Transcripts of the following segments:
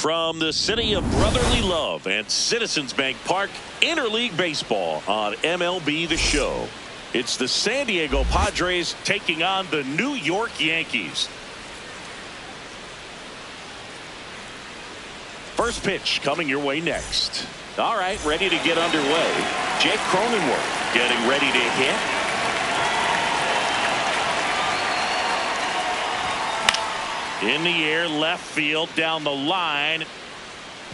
From the city of brotherly love and Citizens Bank Park, interleague baseball on MLB The Show. It's the San Diego Padres taking on the New York Yankees. First pitch coming your way next. All right, ready to get underway. Jake Cronenworth getting ready to hit. In the air, left field, down the line,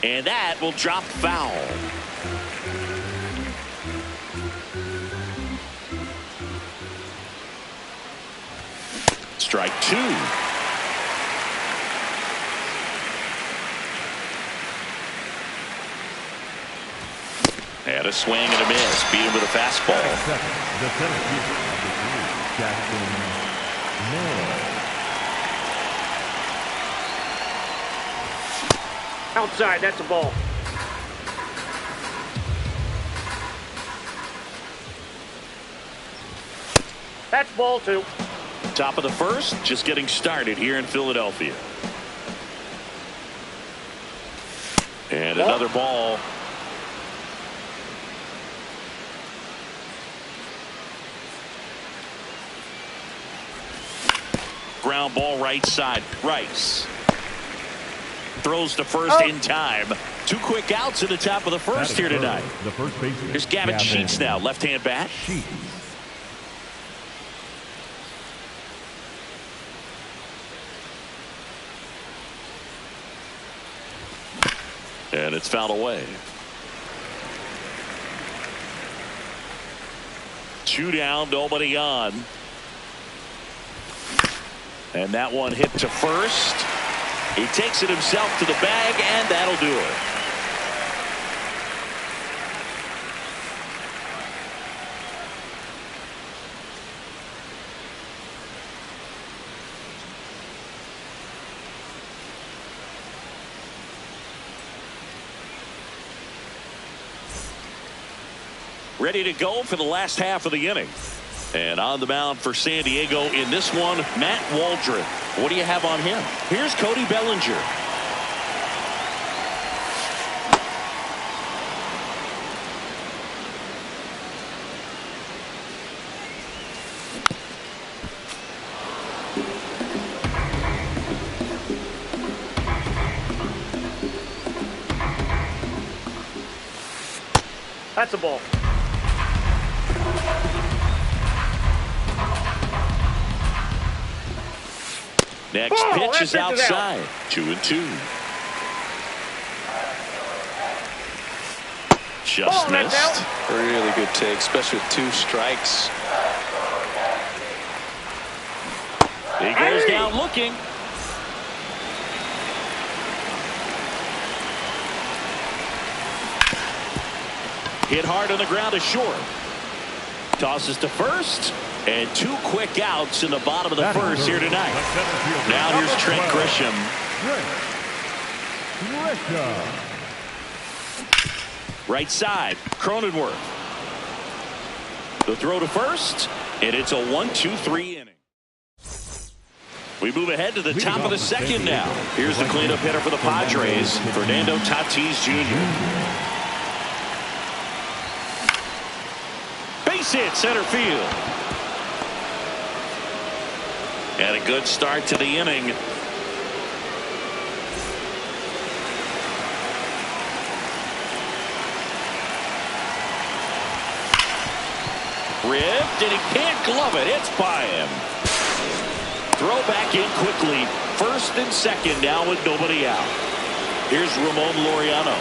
and that will drop foul. Strike two. And a swing and a miss. Beat him with a fastball. Outside, that's a ball. That's ball two. Top of the first, just getting started here in Philadelphia. And another ball. Ground ball right side. Rice throws to first in time. Two quick outs at the top of the first here tonight. The first baseman. Here's Gavin Sheets now, left-hand bat. And it's fouled away. Two down, nobody on. And that one hit to first. He takes it himself to the bag, and that'll do it. Ready to go for the last half of the inning. And on the mound for San Diego in this one, Matt Waldron. What do you have on him? Here's Cody Bellinger. That's a ball. Next pitch is outside. 2-2. Just missed. Really good take, especially with two strikes. He goes down looking. Hit hard on the ground to short. Tosses to first. And two quick outs in the bottom of the first here tonight. Now here's Trent Grisham. Right side, Cronenworth. The throw to first, and it's a 1-2-3 inning. We move ahead to the top of the second now. Here's the cleanup hitter for the Padres, Fernando Tatis Jr. Base hit, center field. And a good start to the inning. Ripped, and he can't glove it. It's by him. Throw back in quickly. First and second now with nobody out. Here's Ramon Laureano.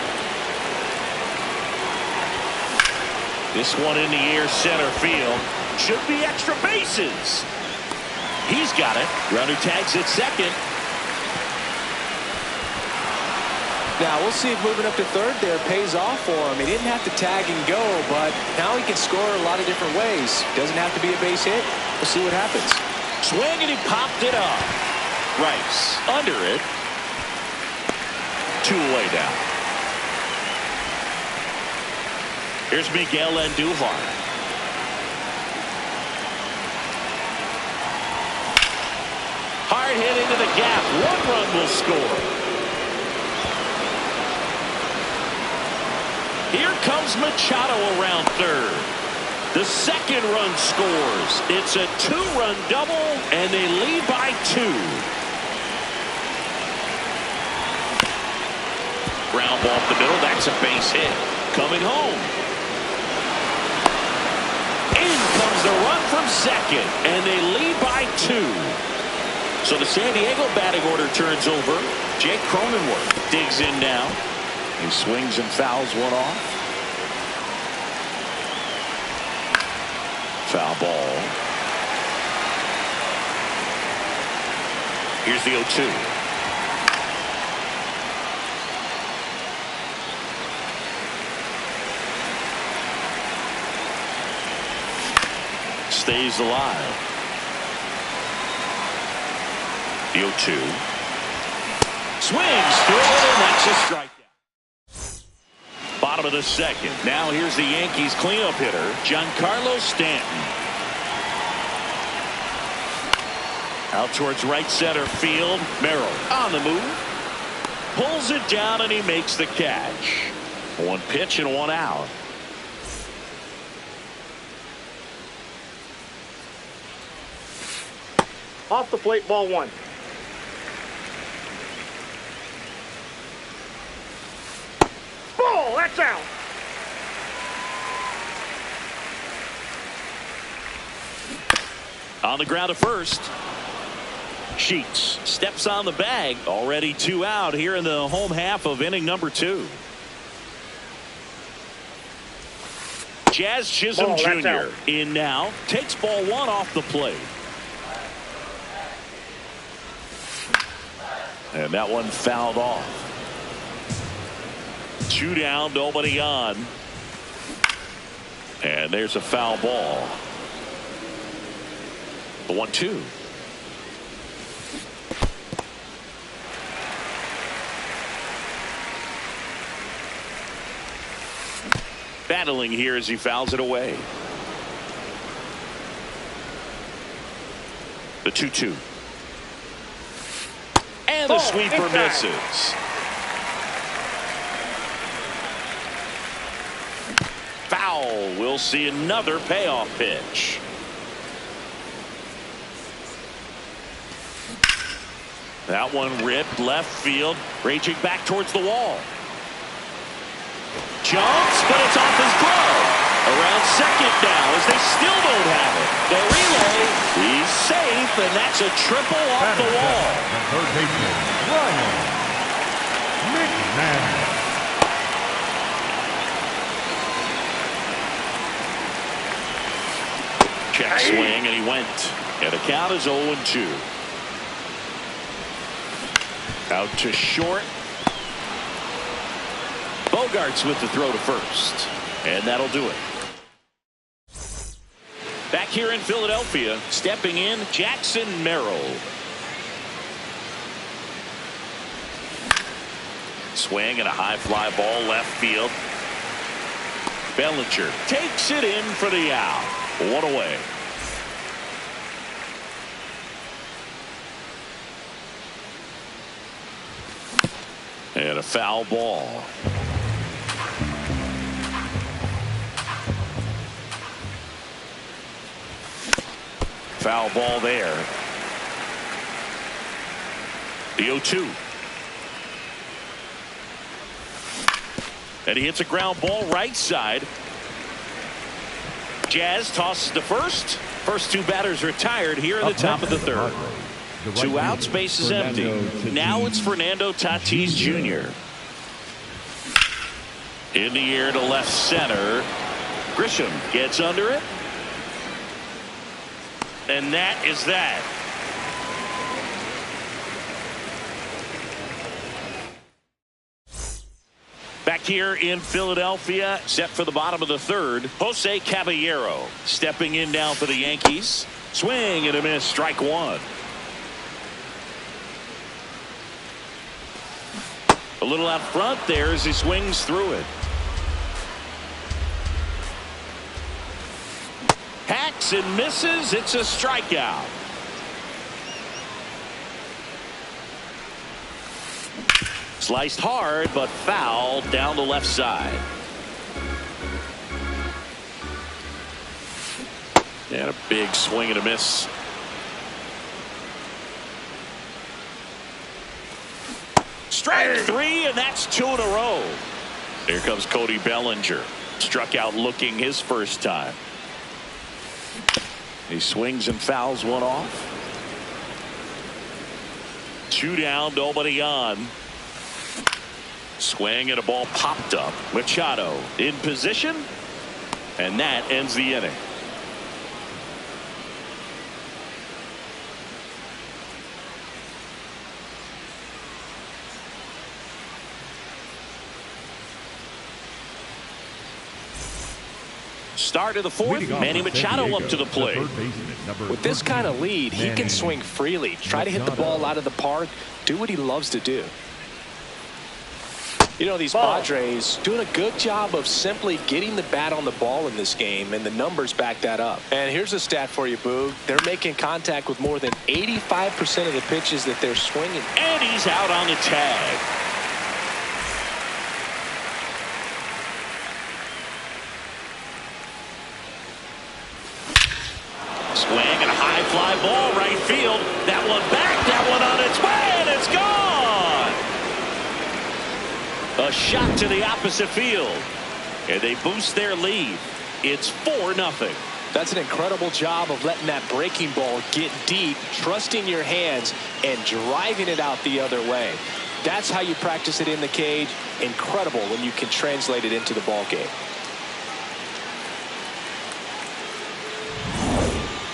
This one in the air, center field. Should be extra bases. He's got it. Runner tags at second. Now we'll see if moving up to third there pays off for him. He didn't have to tag and go, but now he can score a lot of different ways. Doesn't have to be a base hit. We'll see what happens. Swing, and he popped it up. Rice under it. Two away now. Here's Miguel Andujar. Hard hit into the gap. One run will score. Here comes Machado around third. The second run scores. It's a 2-run double, and they lead by 2. Ground ball up the middle. That's a base hit. Coming home. In comes the run from second, and they lead by 2. So the San Diego batting order turns over. Jake Cronenworth digs in now. He swings and fouls one off. Foul ball. Here's the 0-2. Stays alive. The 0-2. Swings through it, and that's a strikeout. Bottom of the second. Now here's the Yankees cleanup hitter, Giancarlo Stanton. Out towards right center field. Merrill on the move. Pulls it down, and he makes the catch. 1 pitch and 1 out. Off the plate, ball 1. Ball, that's out. On the ground to first. Sheets steps on the bag. Already 2 out here in the home half of inning number 2. Jazz Chisholm Jr. in now. Takes ball 1 off the plate. And that one fouled off. 2 down, nobody on. And there's a foul ball. The 1-2. Battling here as he fouls it away. The 2-2. And the sweeper misses. Foul. We'll see another payoff pitch. That one ripped left field, raging back towards the wall. Jumps, but it's off his glove. Around second now as they still don't have it. The relay, he's safe, and that's a triple off the wall. Third baseman, Ryan McMahon. Check swing, and he went. And the count is 0-2. Out to short. Bogarts with the throw to first. And that'll do it. Back here in Philadelphia, stepping in, Jackson Merrill. Swing and a high fly ball left field. Bellinger takes it in for the out. 1 away. And a foul ball. Foul ball there. The 0-2. And he hits a ground ball right side. Jazz tosses to first. First 2 batters retired here in the top of the third. 2 outs, base is empty. Now it's Fernando Tatis Jr. In the air to left center. Grisham gets under it. And that is that. Back here in Philadelphia, set for the bottom of the third, Jose Caballero stepping in now for the Yankees. Swing and a miss, strike 1. A little out front there as he swings through it. Hacks and misses. It's a strikeout. Sliced hard, but foul down the left side. And a big swing and a miss. Strike three, and that's 2 in a row. Here comes Cody Bellinger. Struck out looking his first time. He swings and fouls one off. 2 down, nobody on. Swing and a ball popped up. Machado in position, and that ends the inning. Start of the fourth, Manny Machado up to the plate. With this kind of lead, he can swing freely, try to hit the ball out of the park, do what he loves to do. You know, these Padres doing a good job of simply getting the bat on the ball in this game, and the numbers back that up. And here's a stat for you, Boog. They're making contact with more than 85% of the pitches that they're swinging. And he's out on the tag. Swing and a high fly ball right field. That one back, that one on its way, and it's gone. A shot to the opposite field, and they boost their lead. It's 4-0. That's an incredible job of letting that breaking ball get deep, trusting your hands, and driving it out the other way. That's how you practice it in the cage. Incredible when you can translate it into the ball game.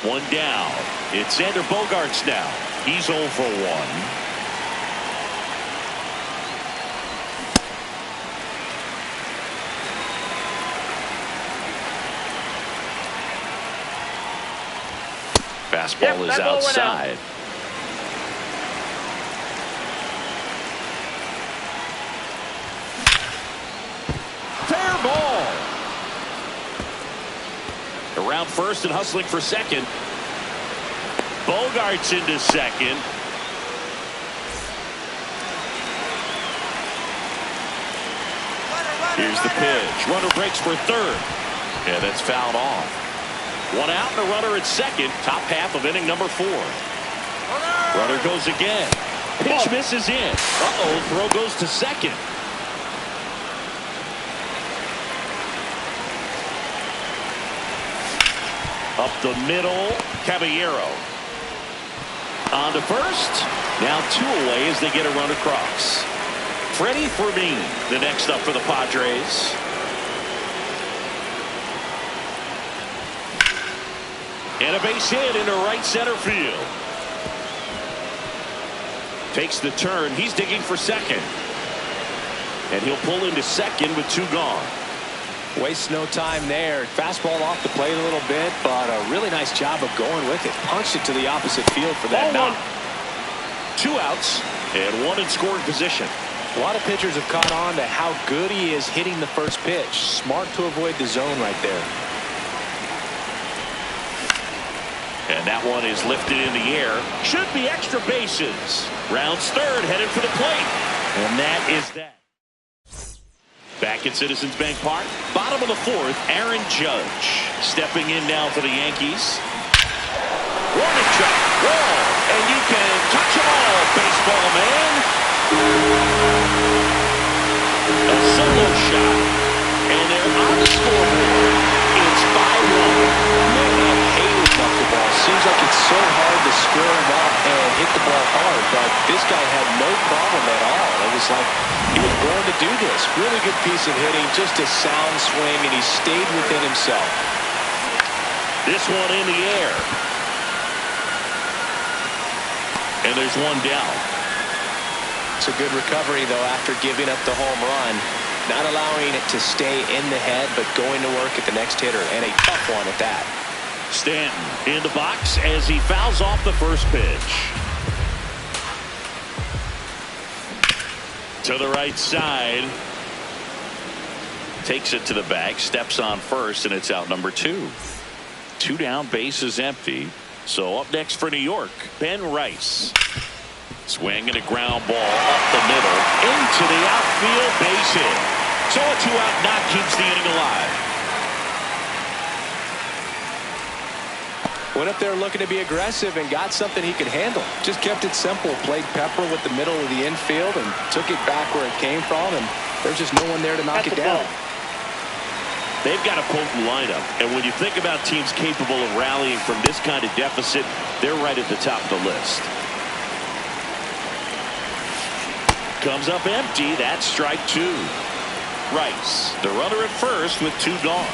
1 down. It's Xander Bogaerts now. He's 0 for 1. Fastball is outside. Fair ball. Around first and hustling for second. Bogaerts into second. Here's the pitch. Runner breaks for third. Yeah, that's fouled off. 1 out and a runner at second. Top half of inning number 4. Runner goes again. Pitch misses in. Throw goes to second. Up the middle, Caballero. On to first. Now 2 away as they get a run across. Freddie Fermin, the next up for the Padres. And a base hit into right center field. Takes the turn. He's digging for second. And he'll pull into second with 2 gone. Wastes no time there. Fastball off the plate a little bit, but a really nice job of going with it. Punched it to the opposite field for that knock. 2 outs and 1 in scoring position. A lot of pitchers have caught on to how good he is hitting the first pitch. Smart to avoid the zone right there. And that one is lifted in the air. Should be extra bases. Rounds third, headed for the plate. And that is that. Back at Citizens Bank Park, bottom of the 4th, Aaron Judge stepping in now for the Yankees. Warning track, wall, and you can touch them all, baseball man. A solo shot, and they're on the scoreboard. It's 5-1. Man, I hate knuckleball. Seems like it's so hard to square him up and hit the ball hard, but this guy had no problem at all. It was like he was born to do this. Really good piece of hitting, just a sound swing, and he stayed within himself. This one in the air. And there's 1 down. It's a good recovery, though, after giving up the home run. Not allowing it to stay in the head, but going to work at the next hitter, and a tough one at that. Stanton in the box as he fouls off the first pitch. To the right side. Takes it to the bag, steps on first, and it's out number 2. 2 down, base is empty. So up next for New York, Ben Rice. Swing and a ground ball up the middle into the outfield, base hit. So a 2-out knock keeps the inning alive. Went up there looking to be aggressive and got something he could handle. Just kept it simple. Played pepper with the middle of the infield and took it back where it came from, and there's just no one there to knock it down. They've got a potent lineup, and when you think about teams capable of rallying from this kind of deficit, they're right at the top of the list. Comes up empty. That's strike two. Rice, the runner at first with two gone.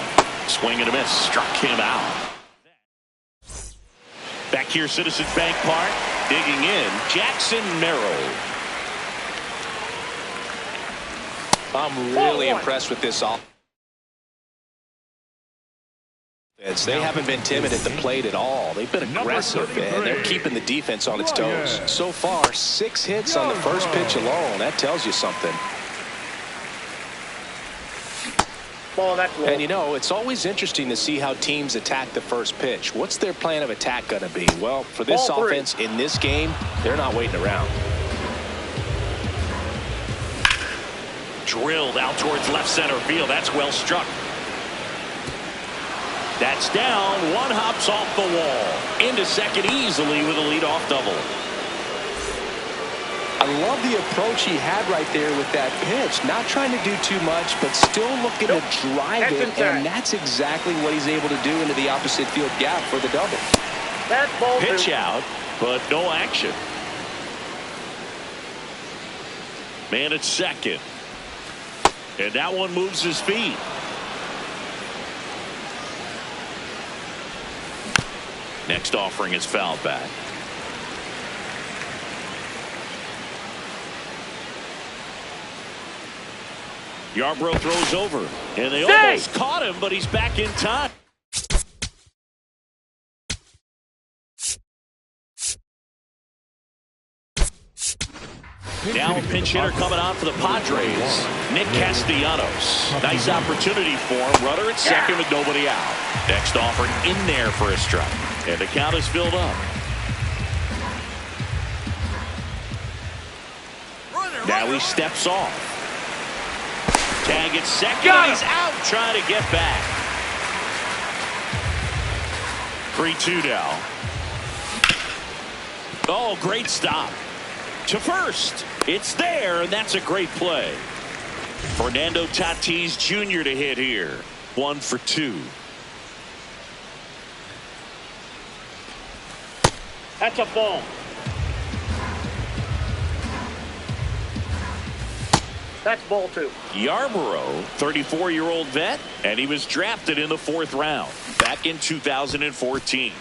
Swing and a miss. Struck him out. Back here, Citizens Bank Park. Digging in, Jackson Merrill. I'm really impressed with this offense. They haven't been timid at the plate at all. They've been aggressive, and they're keeping the defense on its toes. So far, 6 hits on the first pitch alone. That tells you something. And you know, it's always interesting to see how teams attack the first pitch. What's their plan of attack going to be? Well, for this offense in this game, they're not waiting around. Drilled out towards left center field. That's well struck. That's down. One hops off the wall. Into second easily with a leadoff double. I love the approach he had right there with that pitch. Not trying to do too much, but still looking to drive it, and that's exactly what he's able to do into the opposite field gap for the double. Pitch out, but no action. Man at second. And that one moves his feet. Next offering is fouled back. Yarbrough throws over, and they almost caught him, but he's back in time. Now a pinch hitter coming on for the Padres, Nick Castellanos. Nice opportunity for him. Runner at second with nobody out. Next offering in there for a strike, and the count is filled up. Now he steps off. Tag at second, and he's out trying to get back. 3-2 now. Oh, great stop. To first. It's there, and that's a great play. Fernando Tatis Jr. to hit here. 1 for 2. That's a ball. That's ball 2. Yarbrough, 34-year-old vet, and he was drafted in the 4th round back in 2014.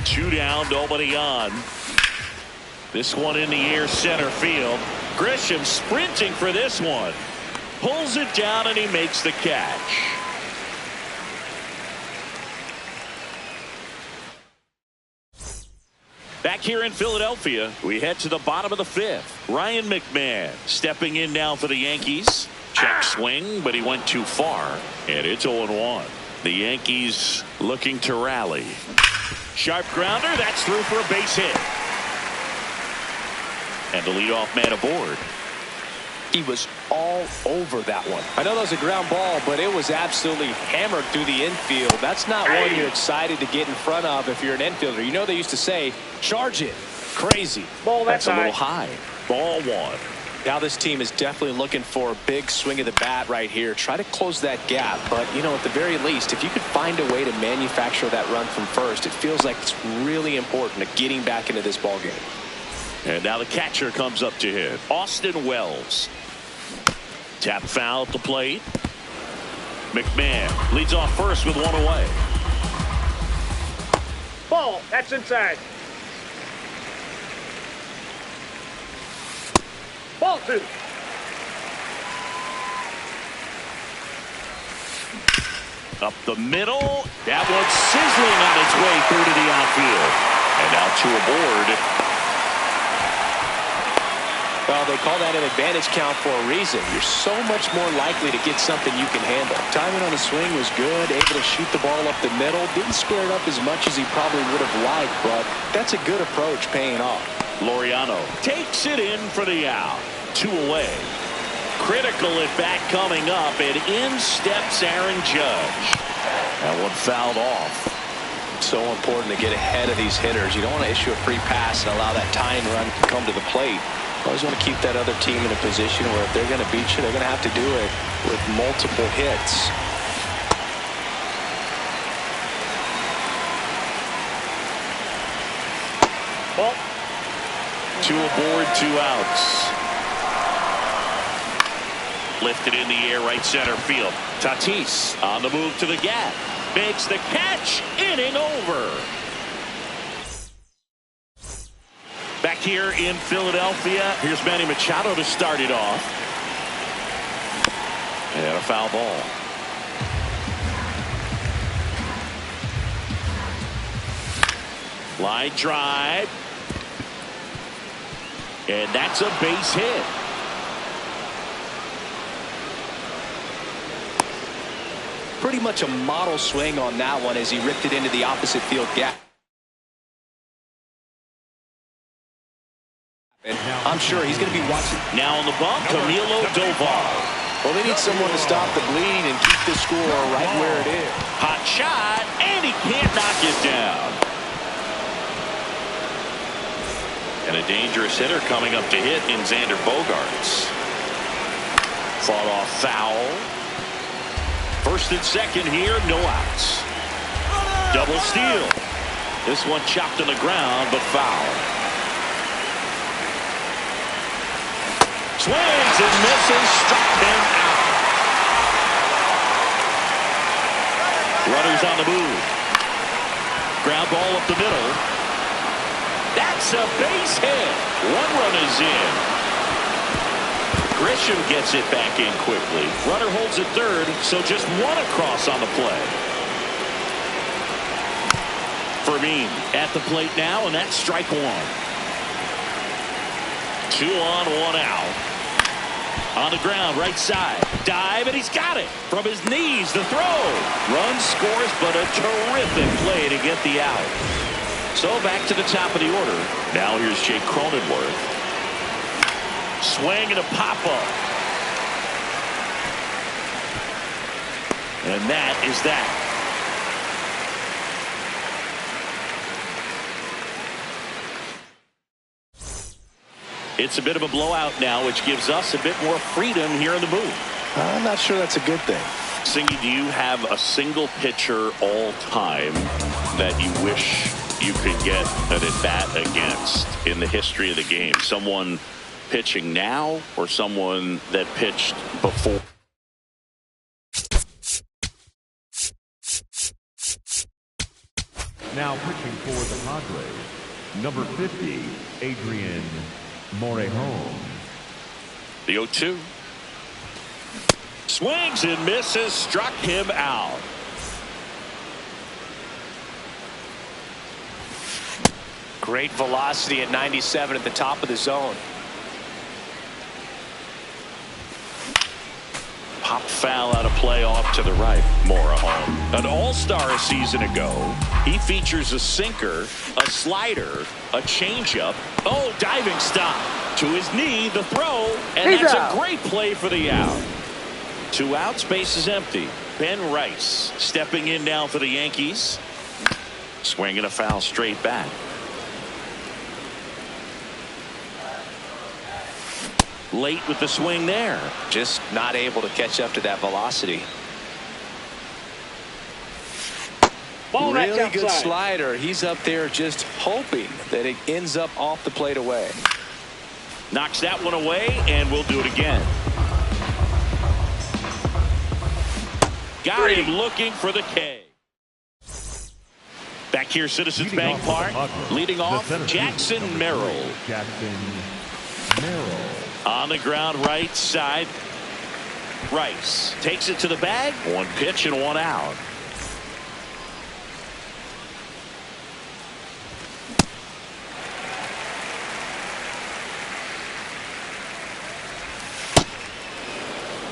2 down, nobody on. This one in the air, center field. Grisham sprinting for this one. Pulls it down, and he makes the catch. Back here in Philadelphia, we head to the bottom of the 5th. Ryan McMahon stepping in now for the Yankees. Check swing, but he went too far, and it's 0-1. The Yankees looking to rally. Sharp grounder, that's through for a base hit. And the leadoff man aboard. He was all over that one. I know that was a ground ball, but it was absolutely hammered through the infield. That's not one you're excited to get in front of if you're an infielder. You know they used to say, charge it. Crazy. Ball, that's a little high. Ball 1. Now this team is definitely looking for a big swing of the bat right here. Try to close that gap. But, you know, at the very least, if you could find a way to manufacture that run from first, it feels like it's really important to getting back into this ball game. And now the catcher comes up to hit. Austin Wells. Tap foul at the plate. McMahon leads off first with 1 away. Ball. That's inside. Ball 2. Up the middle. That one's sizzling on its way through to the outfield. And now 2 aboard. Well, they call that an advantage count for a reason. You're so much more likely to get something you can handle. Timing on the swing was good, able to shoot the ball up the middle. Didn't square it up as much as he probably would have liked, but that's a good approach paying off. Laureano takes it in for the out. 2 away. Critical at bat coming up, and in steps Aaron Judge. That one fouled off. So important to get ahead of these hitters. You don't want to issue a free pass and allow that tying run to come to the plate. You always want to keep that other team in a position where if they're going to beat you, they're going to have to do it with multiple hits. Ball. 2 aboard, 2 outs. Lifted in the air, right center field. Tatis on the move to the gap. Makes the catch. Inning over. Back here in Philadelphia, here's Manny Machado to start it off. And a foul ball. Line drive. And that's a base hit. Pretty much a model swing on that one as he ripped it into the opposite field gap. And I'm sure he's going to be watching. Now on the bump, Camilo Doval. Well, they need someone to stop the bleeding and keep the score right where it is. Hot shot, and he can't knock it down. And a dangerous hitter coming up to hit in Xander Bogaerts. Fought off foul. First and second here, no outs. Double steal. This one chopped on the ground, but foul. Swings and misses, struck him out. Runners on the move. Ground ball up the middle. That's a base hit. 1 run is in. Grisham gets it back in quickly. Runner holds at third, so just 1 across on the play. Fermin at the plate now, and that's strike 1. 2 on, 1 out. On the ground, right side. Dive, and he's got it. From his knees, the throw. Run scores, but a terrific play to get the out. So back to the top of the order. Now here's Jake Cronenworth. Swing and a pop-up. And that is that. It's a bit of a blowout now, which gives us a bit more freedom here in the booth. I'm not sure that's a good thing. Singy, do you have a single pitcher all time that you wish you could get an at-bat against in the history of the game? Someone pitching now or someone that pitched before? Now pitching for the Padres, number 50, Adrian Morejon. The 0-2. Swings and misses, struck him out. Great velocity at 97 at the top of the zone. Pop foul out of play off to the right. Morejon, an all-star a season ago. He features a sinker, a slider, a changeup. Oh, diving stop. To his knee, the throw, and that's a great play for the out. 2 outs, base is empty. Ben Rice stepping in now for the Yankees. Swinging a foul straight back. Late with the swing there. Just not able to catch up to that velocity. Ball, really good slider. He's up there just hoping that it ends up off the plate away. Knocks that one away, and we'll do it again. Got him looking for the K. Back here, Citizens Bank Park. Leading off, Jackson Merrill. Jackson Merrill. On the ground, right side. Rice takes it to the bag. 1 pitch and 1 out.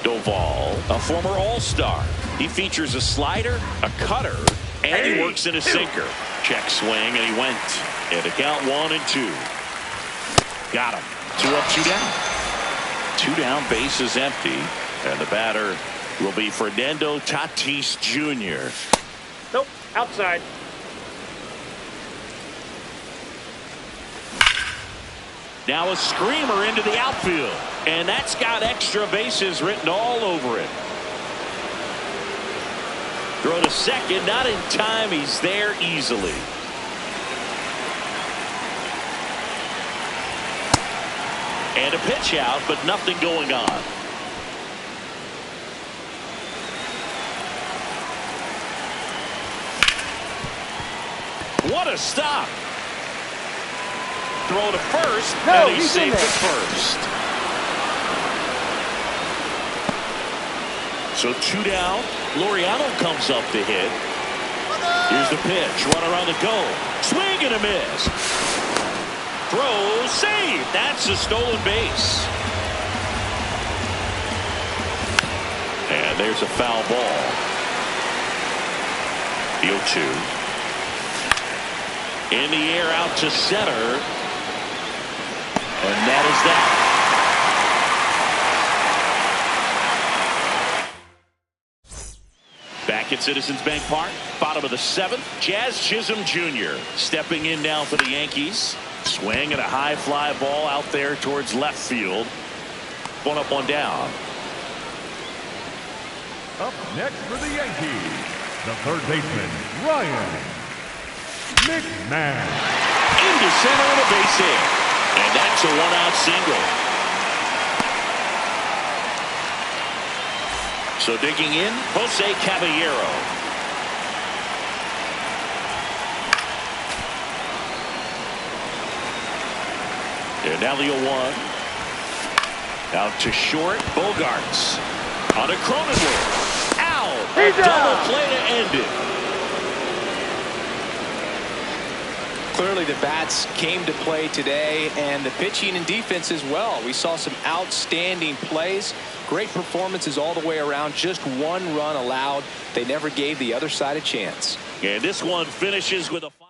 Doval, a former all-star. He features a slider, a cutter, and he works in a sinker. Check swing, and he went. And the count 1-2. Got him. 2 up, 2 down. 2 down, base is empty. And the batter will be Fernando Tatis Jr. Nope, outside. Now a screamer into the outfield. And that's got extra bases written all over it. Throw to second, not in time. He's there easily. And a pitch out, but nothing going on. What a stop. Throw to first, and he's safe at first. So 2 down. Laureano comes up to hit. Here's the pitch. Runner on the go. Swing and a miss. Throw, save. That's a stolen base. And there's a foul ball. The 0-2. In the air out to center. And that is that. Back at Citizens Bank Park, bottom of the 7th, Jazz Chisholm Jr. stepping in now for the Yankees. Swing and a high fly ball out there towards left field. 1 up, 1 down. Up next for the Yankees, the third baseman, Ryan McMahon. Into center and a base hit. And that's a 1-out single. So digging in, Jose Caballero. And now the 0-1. Out to short, Bogarts. On a Cronenworth. Out. A double play to end it. Clearly the bats came to play today, and the pitching and defense as well. We saw some outstanding plays. Great performances all the way around. Just 1 run allowed. They never gave the other side a chance. And this one finishes with a final.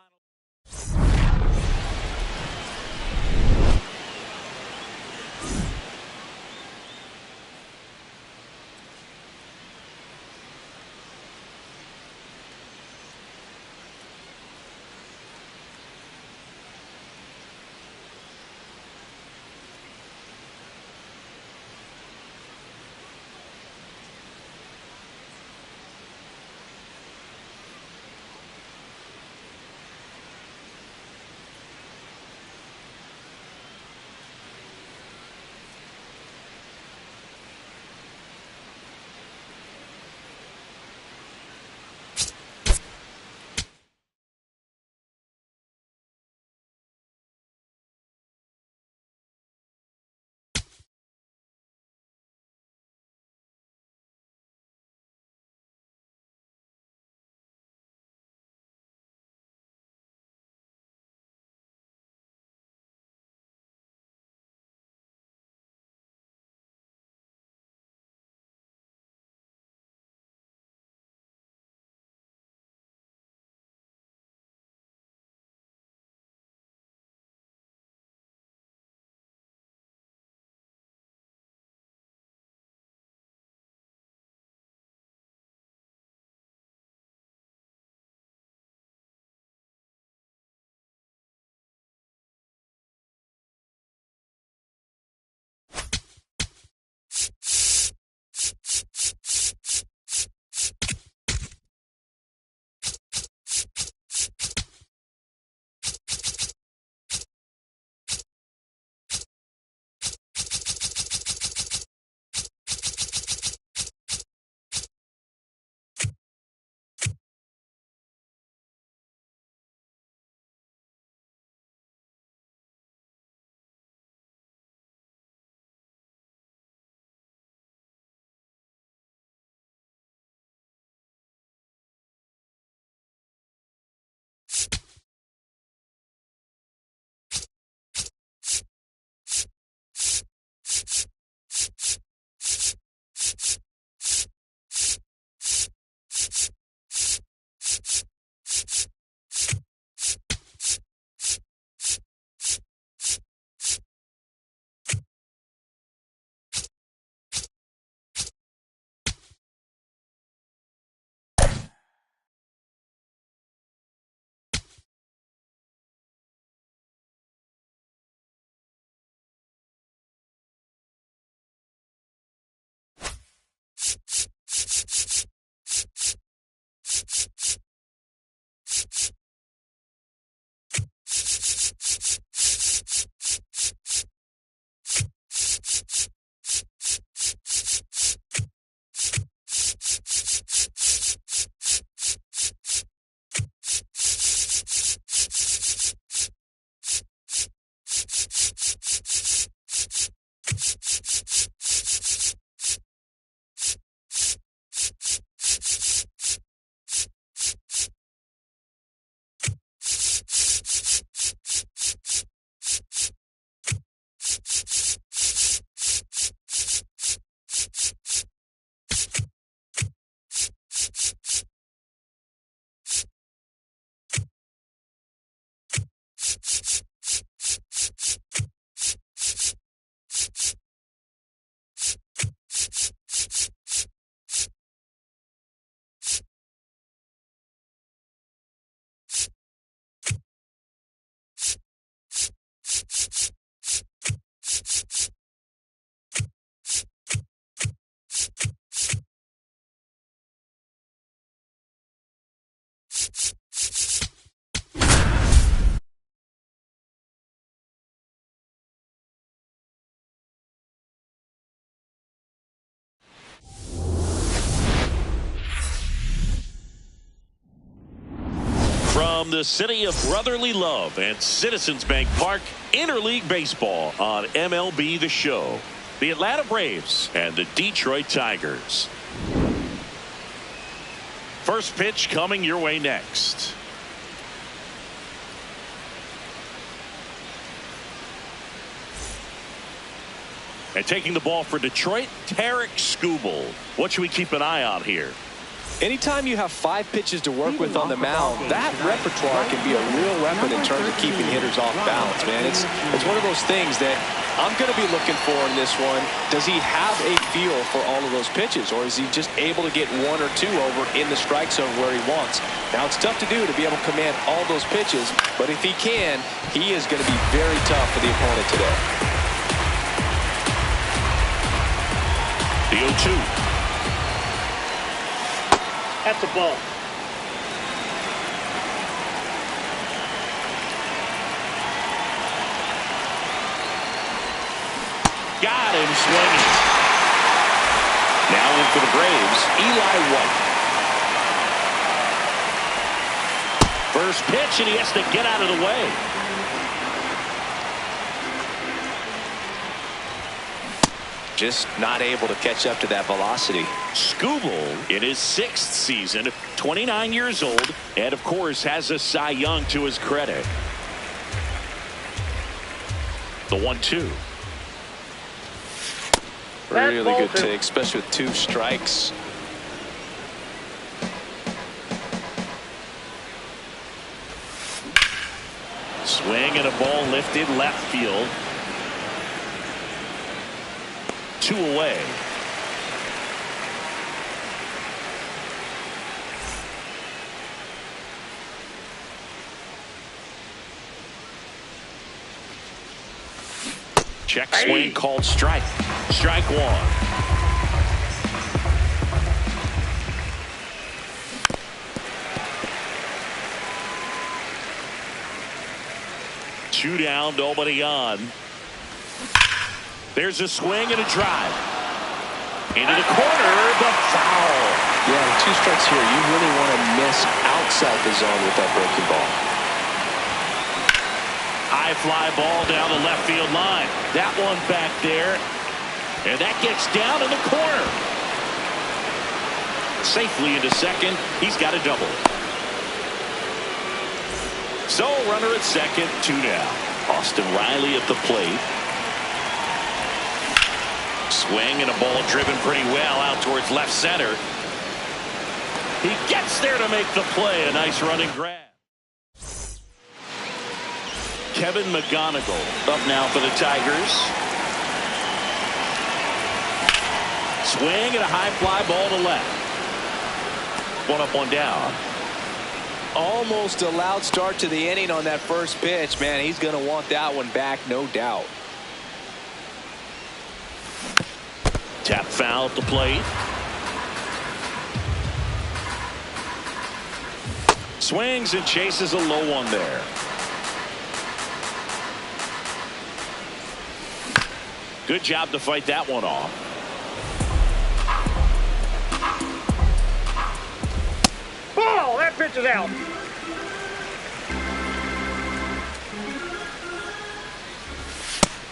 From the city of brotherly love and Citizens Bank Park, interleague baseball on MLB The Show. The Atlanta Braves and the Detroit Tigers. First pitch coming your way next. And taking the ball for Detroit, Tarek Skubal. What should we keep an eye on here? Anytime you have 5 pitches to work with on the mound, that repertoire can be a real weapon in terms of keeping hitters off balance, man. It's one of those things that I'm going to be looking for in this one. Does he have a feel for all of those pitches, or is he just able to get 1 or 2 over in the strike zone where he wants? Now, it's tough to do to be able to command all those pitches, but if he can, he is going to be very tough for the opponent today. The 0-2. That's a ball. Got him swinging. Now in for the Braves, Eli White. First pitch, and he has to get out of the way. Just not able to catch up to that velocity. Skubal in his 6th season, 29 years old, and of course has a Cy Young to his credit. The 1-2. Really good take, especially with 2 strikes. Swing and a ball lifted left field. 2 away. Check swing called strike. Strike 1. Two down, nobody on. There's a swing and a drive. Into the corner, the foul. Yeah, with 2 strikes here, you really want to miss outside the zone with that breaking ball. High fly ball down the left field line. That one back there. And that gets down in the corner. Safely into second. He's got a double. So runner at second, 2 down. Austin Riley at the plate. Swing and a ball driven pretty well out towards left center. He gets there to make the play. A nice running grab. Kevin McGonigal up now for the Tigers. Swing and a high fly ball to left. 1 up, 1 down. Almost a loud start to the inning on that first pitch. Man, he's going to want that one back, no doubt. Tap foul at the plate. Swings and chases a low one there. Good job to fight that one off. Ball! That pitch is out.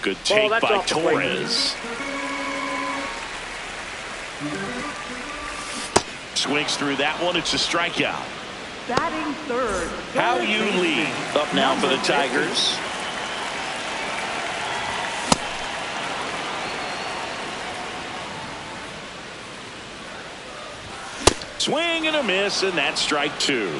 Good take that's by off the plate. Torres. Swings through that one. It's a strikeout. Batting third. How you lead up now for the Tigers. Swing and a miss, and that's strike 2.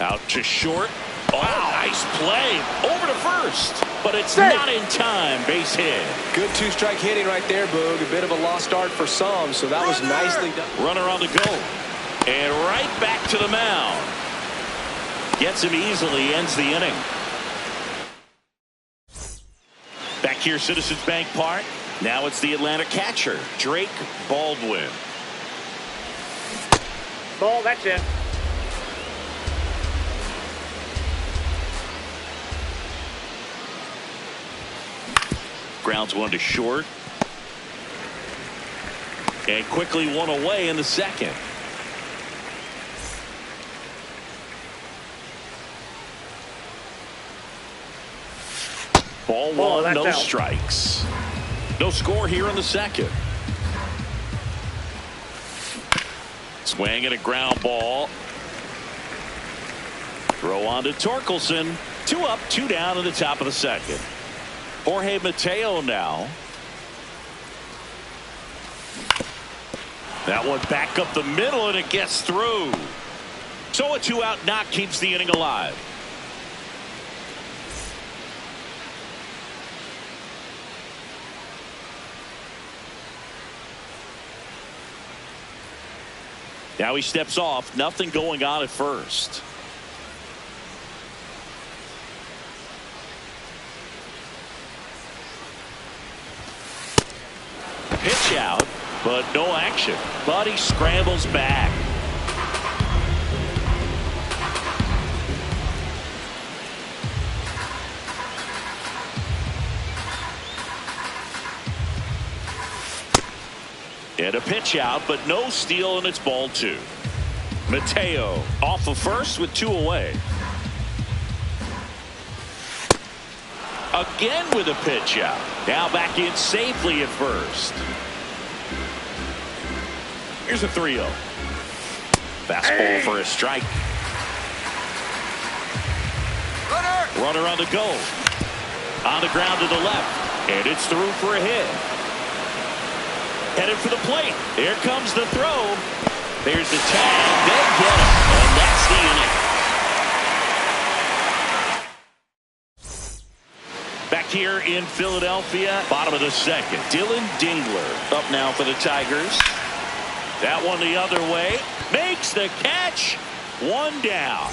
Out to short. Oh, nice play. Over to first, but it's not in time. Base hit. Good 2-strike hitting right there, Boog. A bit of a lost start for some, so that was nicely done. Runner on the go. And right back to the mound. Gets him easily, ends the inning. Back here, Citizens Bank Park. Now it's the Atlanta catcher, Drake Baldwin. Ball, that's it. Grounds 1 to short. And quickly 1 away in the second. Ball Oh, one, that's no out. strikes. No score here in the second. Swing and a ground ball. Throw on to Torkelson. 2 up, 2 down in the top of the second. Jorge Mateo now. That one back up the middle, and it gets through. So a 2-out knock keeps the inning alive. Now he steps off. Nothing going on at first. Pitch out, but no action. But he scrambles back. And a pitch out, but no steal, and it's ball 2. Mateo off of first with 2 away. Again with a pitch out. Now back in safely at first. Here's a 3-0. Fastball for a strike. Runner on the go. On the ground to the left. And it's through for a hit. Headed for the plate. Here comes the throw. There's the tag. They get him. And that's the inning. Back here in Philadelphia, bottom of the second. Dylan Dingler up now for the Tigers. That one the other way. Makes the catch. 1 down.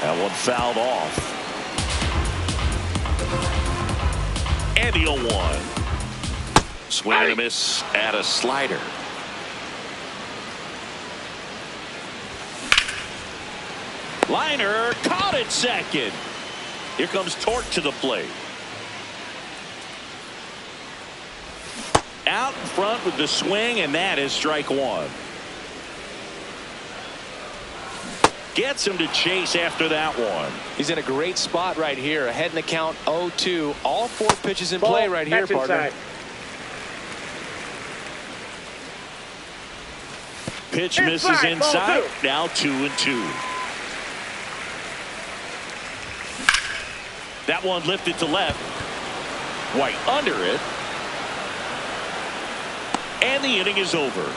That one fouled off. And the 0-1. Swing and a miss at a slider. Liner caught at second. Here comes Torque to the plate. Out in front with the swing, and that is strike 1. Gets him to chase after that one. He's in a great spot right here. Ahead in the count 0-2. All 4 pitches in play right here, partner. Inside. Pitch misses inside. Now 2-2. That one lifted to left. White under it. And the inning is over.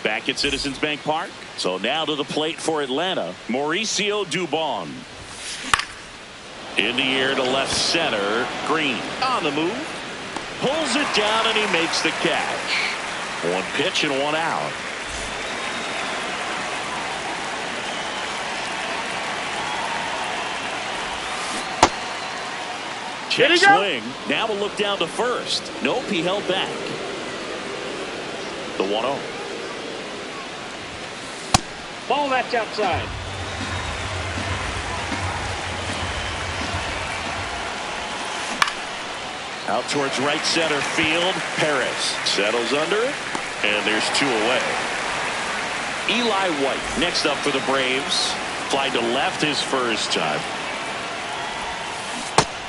Back at Citizens Bank Park. So now to the plate for Atlanta. Mauricio Dubon. In the air to left center. Green on the move. Pulls it down and he makes the catch. 1 pitch and 1 out. Check swing. Now we'll look down to first. Nope, he held back. The 1-0. Ball, that's outside. Out towards right center field. Perez settles under it, and there's 2 away. Eli White next up for the Braves. Fly to left his first time.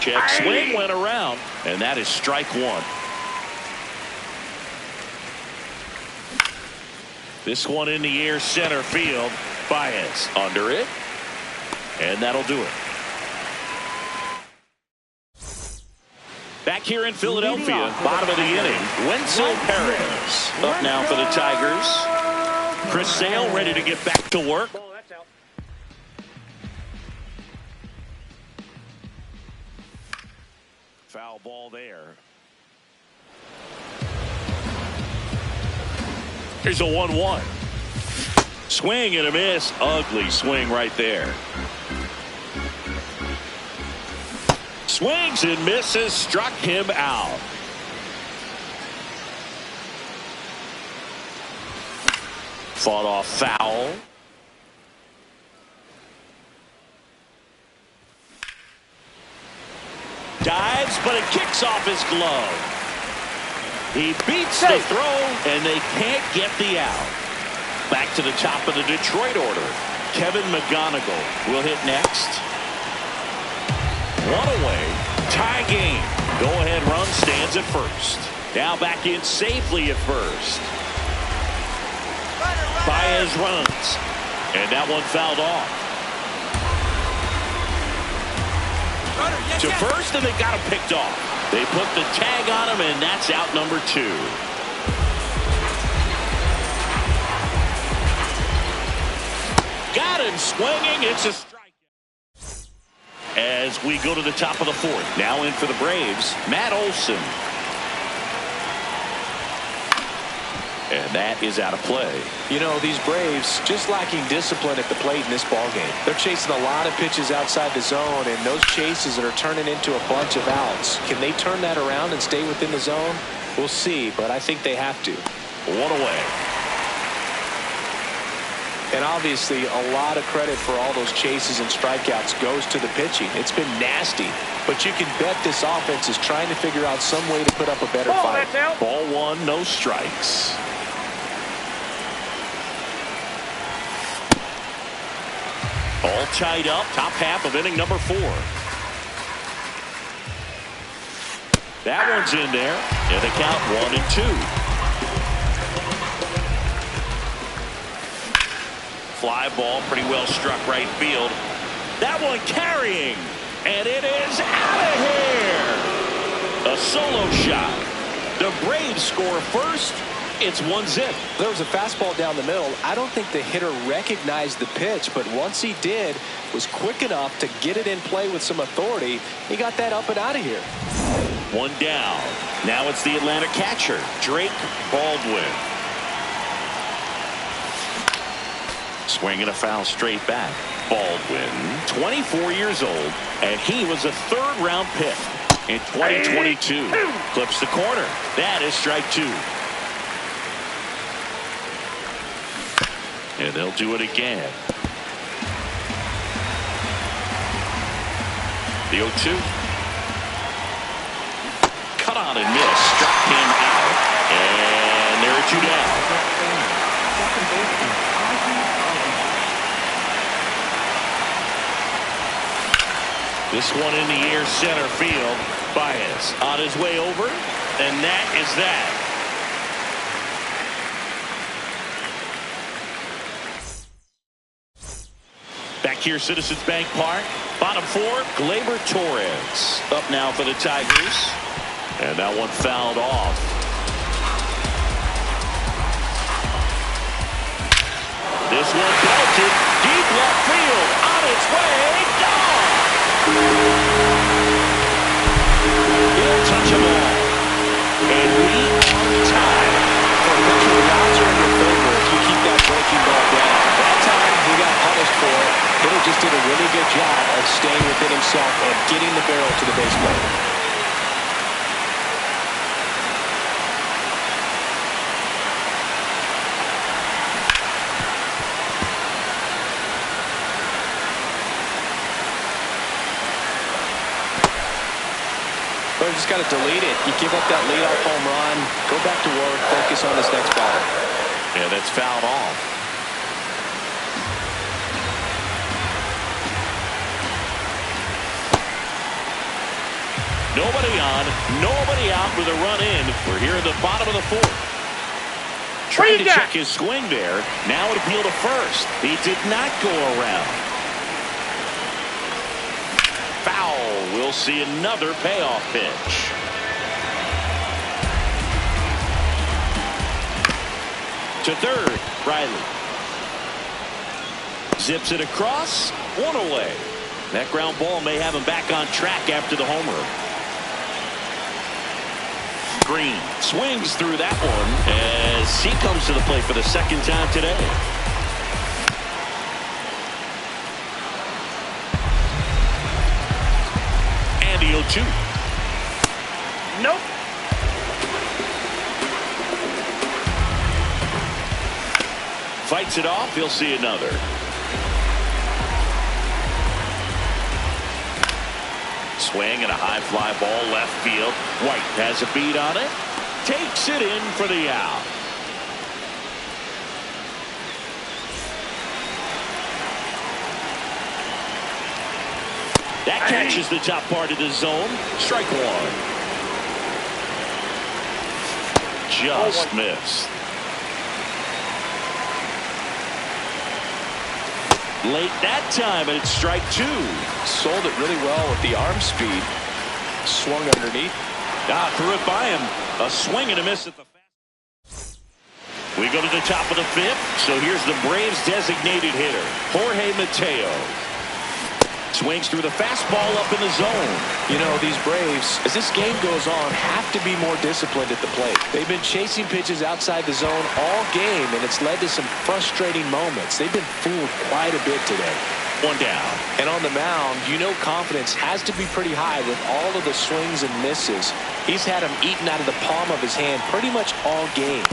Check swing went around, and that is strike 1. This one in the air center field. Baez under it, and that'll do it. Back here in Philadelphia, bottom of the inning, Wenzel Perez up now for the Tigers. Chris Sale ready to get back to work. Ball, that's out. Foul ball there. Here's a 1-1. Swing and a miss. Ugly swing right there. Swings and misses. Struck him out. Fought off foul. Dives, but it kicks off his glove. He beats the throw, and they can't get the out. back to the top of the Detroit order. Kevin McGonigal will hit next. One away. Tie game. Go-ahead run stands at first. Now back in safely at first. Baez runs. And that one fouled off. To first, and they got him picked off. They put the tag on him, and that's out number 2. Got him swinging. It's a strike. As we go to the top of the 4th. Now in for the Braves, Matt Olson. And that is out of play. You know, these Braves just lacking discipline at the plate in this ballgame. They're chasing a lot of pitches outside the zone, and those chases are turning into a bunch of outs. Can they turn that around and stay within the zone? We'll see, but I think they have to. One away. And obviously, a lot of credit for all those chases and strikeouts goes to the pitching. It's been nasty, but you can bet this offense is trying to figure out some way to put up a better fight. Ball 1, no strikes. All tied up, top half of inning number 4. That one's in there, and the count 1-2. Fly ball, pretty well struck right field. That one carrying, and it is out of here. A solo shot. The Braves score first. It's 1-0. There was a fastball down the middle. I don't think the hitter recognized the pitch, but once he did, was quick enough to get it in play with some authority. He got that up and out of here. 1 down. Now it's the Atlanta catcher, Drake Baldwin. Swinging a foul straight back. Baldwin, 24 years old, and he was a 3rd-round pick in 2022. Clips the corner. That is strike 2. And they'll do it again. The 0-2. Cut on and miss. Struck him out. And there are 2 down. This one in the air center field. Baez on his way over. And that is that. Back here, Citizens Bank Park. Bottom 4, Gleyber Torres. Up now for the Tigers. And that one fouled off. This one belted deep left field. On its way. Gone! He'll touch them all. And we are tied. For pitcher, the odds are in your favor if you keep that breaking ball down. That time, he got punished for it. Hitter just did a really good job of staying within himself and getting the barrel to the base plate. But just got to delete it. You give up that leadoff home run, go back to work, focus on this next batter. Yeah, that's fouled off. Nobody on, nobody out with a run in. We're here at the bottom of the 4th. Trying to check his swing there. Now it appeal to first. He did not go around. Foul. We'll see another payoff pitch. To third, Riley. Zips it across. 1 away. That ground ball may have him back on track after the homer. Green swings through that one as he comes to the plate for the 2nd time today. And the 0-2. Nope. Fights it off. He'll see another. Swing and a high fly ball left field. White has a beat on it. Takes it in for the out. That catches the top part of the zone. Strike one. Just missed. Late that time, and it's strike two. Sold it really well with the arm speed. Swung underneath. Threw it by him. A swing and a miss at the fast. We go to the top of the fifth. So here's the Braves' designated hitter, Jorge Mateo. Swings through the fastball up in the zone. You know, these Braves, as this game goes on, have to be more disciplined at the plate. They've been chasing pitches outside the zone all game, and it's led to some frustrating moments. They've been fooled quite a bit today. One down. And on the mound, you know confidence has to be pretty high with all of the swings and misses. He's had them eaten out of the palm of his hand pretty much all game.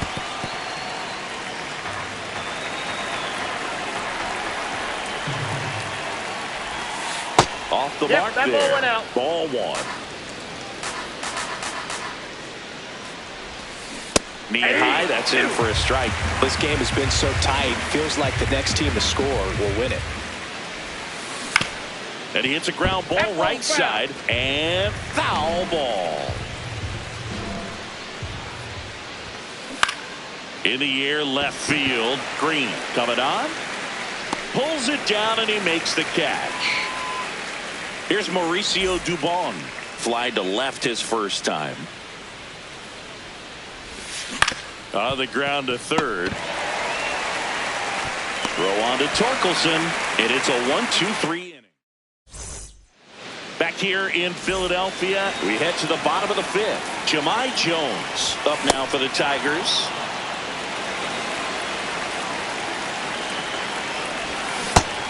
Off the mark that there. ball went out. Ball one. Knee high, that's in for a strike. This game has been so tight, feels like the next team to score will win it. And he hits a ground ball right side, and foul ball. In the air, left field. Green coming on. Pulls it down, and he makes the catch. Here's Mauricio Dubon. Fly to left his first time. On the ground to third. Throw on to Torkelson, and it's a 1-2-3 inning. Back here in Philadelphia, we head to the bottom of the fifth. Jahmai Jones up now for the Tigers.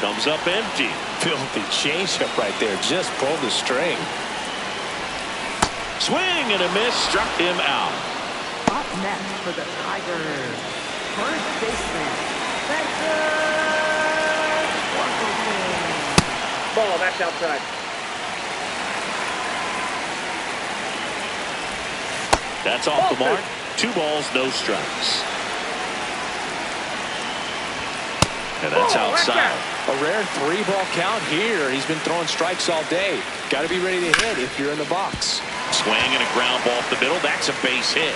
Comes up empty. Filthy changeup right there. Just pulled the string. Swing and a miss. Struck him out. Up next for the Tigers, first baseman, Spencer Torkelson. Ball, that's outside. That's off the mark. 2 balls, no strikes. And that's outside. A rare 3-ball count here. He's been throwing strikes all day. Got to be ready to hit if you're in the box. Swing and a ground ball up the middle. That's a base hit.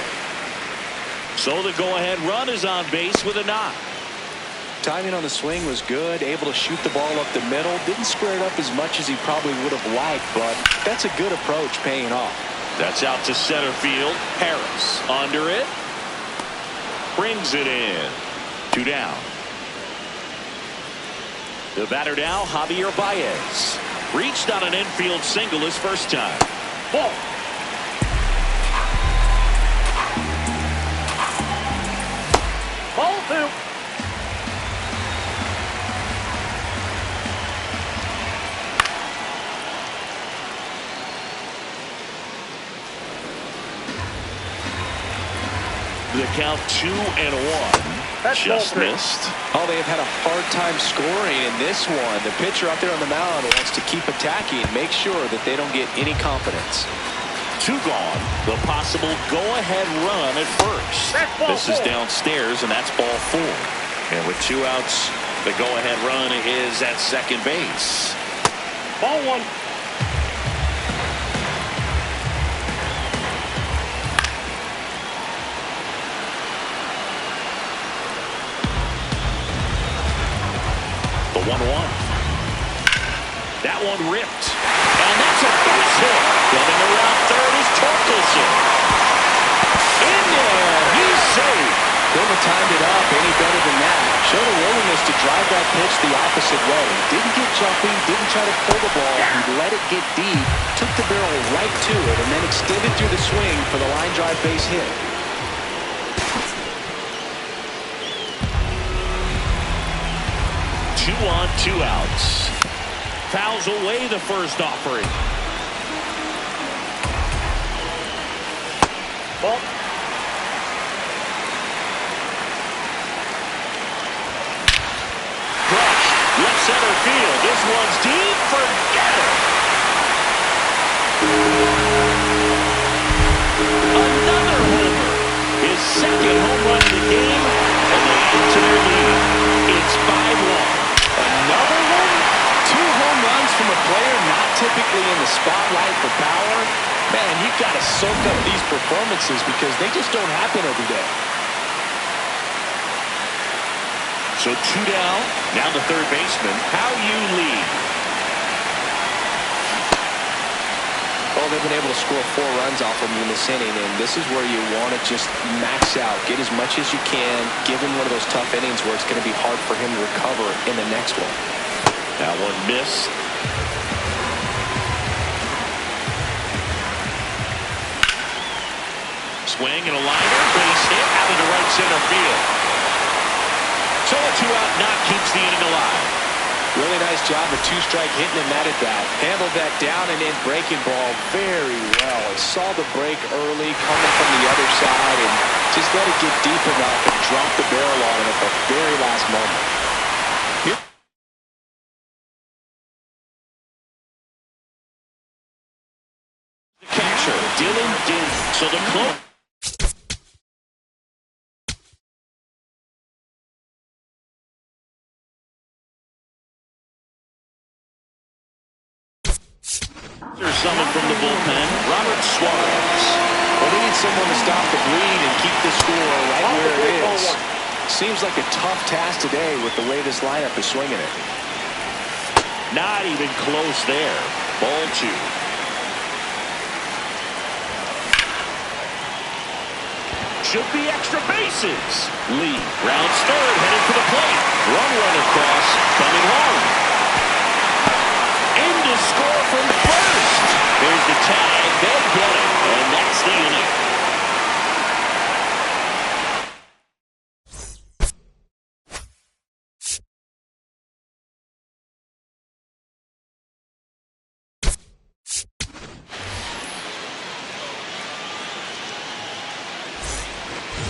So the go-ahead run is on base with a knock. Timing on the swing was good. Able to shoot the ball up the middle. Didn't square it up as much as he probably would have liked, but that's a good approach paying off. That's out to center field. Harris under it. Brings it in. 2 down. The batter now, Javier Baez. Reached on an infield single his first time. Ball. Ball 2. The count 2-1. That's just ball 3. missed. Oh, they have had a hard time scoring in this one. The pitcher out there on the mound wants to keep attacking, make sure that they don't get any confidence. 2 gone. The possible go-ahead run at first. That's ball This is 4. downstairs, and that's ball 4. And with 2 outs, the go-ahead run is at second base. Ball 1. The 1-1. That one ripped. And that's a base hit. Coming around third is Torkelson. In there. He's safe. Couldn't have timed it up any better than that. Showed a willingness to drive that pitch the opposite way. Didn't get jumpy, didn't try to pull the ball. He let it get deep, took the barrel right to it, and then extended through the swing for the line drive base hit. 2 on, 2 outs. Fouls away the first offering. Ball. Crushed. Left center field. This one's deep. Forget it. Another homer. His second home run of the game. And they add to their lead. It's 5-1. Another one? 2 home runs from a player not typically in the spotlight for power, man, you've got to soak up these performances because they just don't happen every day. So 2 down. Now the third baseman. How you lead? Well, they've been able to score 4 runs off of them in this inning, and this is where you want to just max out, get as much as you can, give him one of those tough innings where it's going to be hard for him to recover in the next one. That one missed. Swing and a liner, base hit out into right center field. So a 2-out knock keeps the inning alive. Really nice job of 2-strike hitting him at that. Handled that down and in breaking ball very well. He saw the break early coming from the other side and just let it get deep enough and drop the barrel on him at the very last moment. The catcher, Dylan Din. So the close. Someone from the bullpen, Robert Suarez. Well, we need someone to stop the bleed and keep the score right where it is. Seems like a tough task today with the way this lineup is swinging it. Not even close there. Ball 2. Should be extra bases. Lee rounds third, headed for the plate. Run across, coming home. In to score from first. There's the tag. They get it, and that's the inning.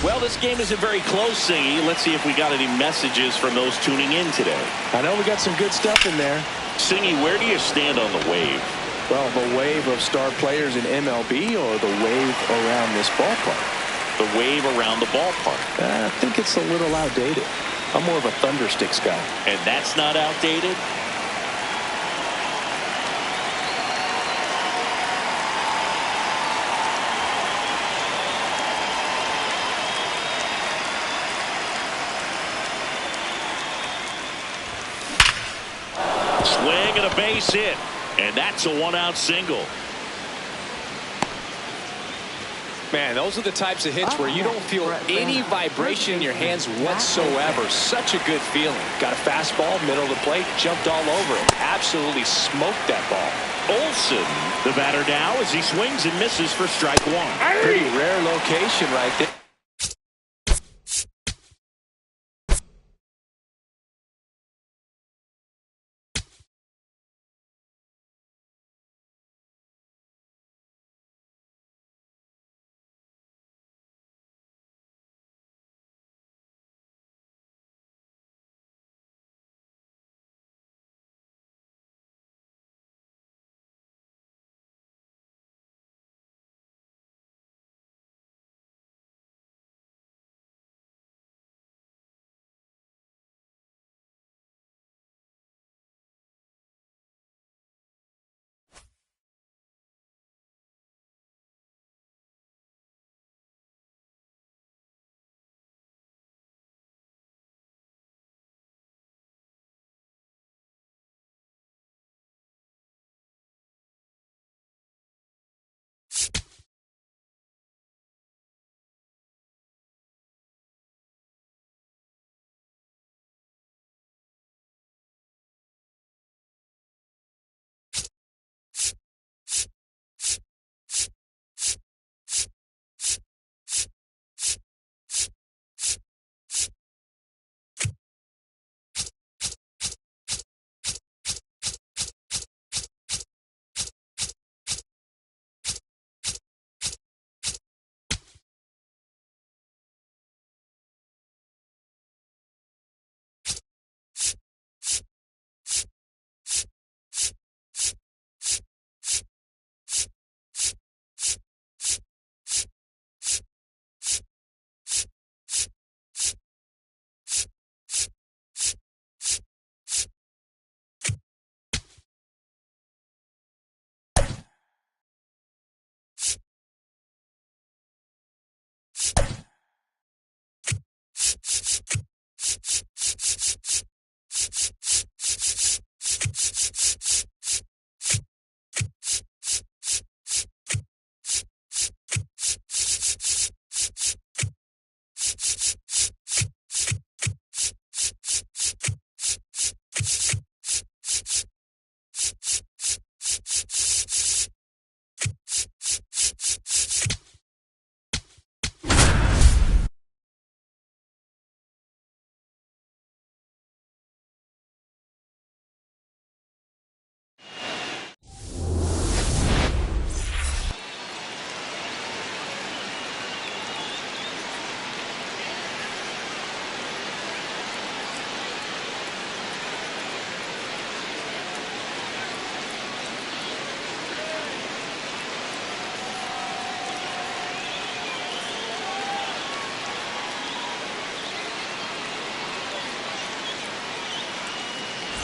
Well, this game isn't very close, Singy. Let's see if we got any messages from those tuning in today. I know we got some good stuff in there. Singy, where do you stand on the wave? Well, the wave of star players in MLB or the wave around this ballpark? The wave around the ballpark. I think it's a little outdated. I'm more of a thundersticks guy. And that's not outdated? Swing and a base hit. And that's a 1-out single. Man, those are the types of hits where you don't feel any vibration in your hands whatsoever. Such a good feeling. Got a fastball, middle of the plate, jumped all over it. Absolutely smoked that ball. Olsen, the batter now, as he swings and misses for strike 1. Pretty rare location right there.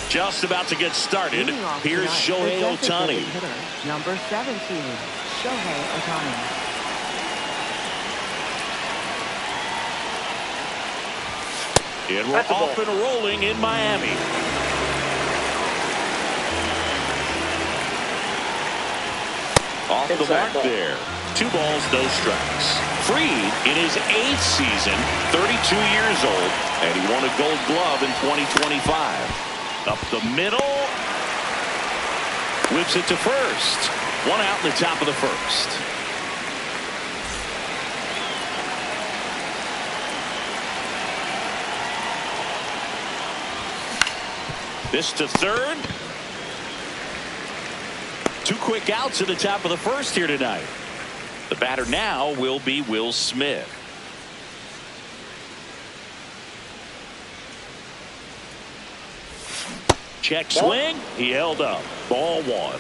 Just about to get started. Leading off Here's tonight, Shohei the designated Ohtani. hitter, number 17, Shohei Ohtani. And we're That's a ball. off and rolling in Miami. Off the Inside mark ball. there. 2 balls, no strikes. Fried in his 8th season, 32 years old, and he won a Gold Glove in 2025. Up the middle. Whips it to first. 1 out in the top of the first. This to third. 2 quick outs at the top of the first here tonight. The batter now will be Will Smith. Check swing. He held up. Ball 1.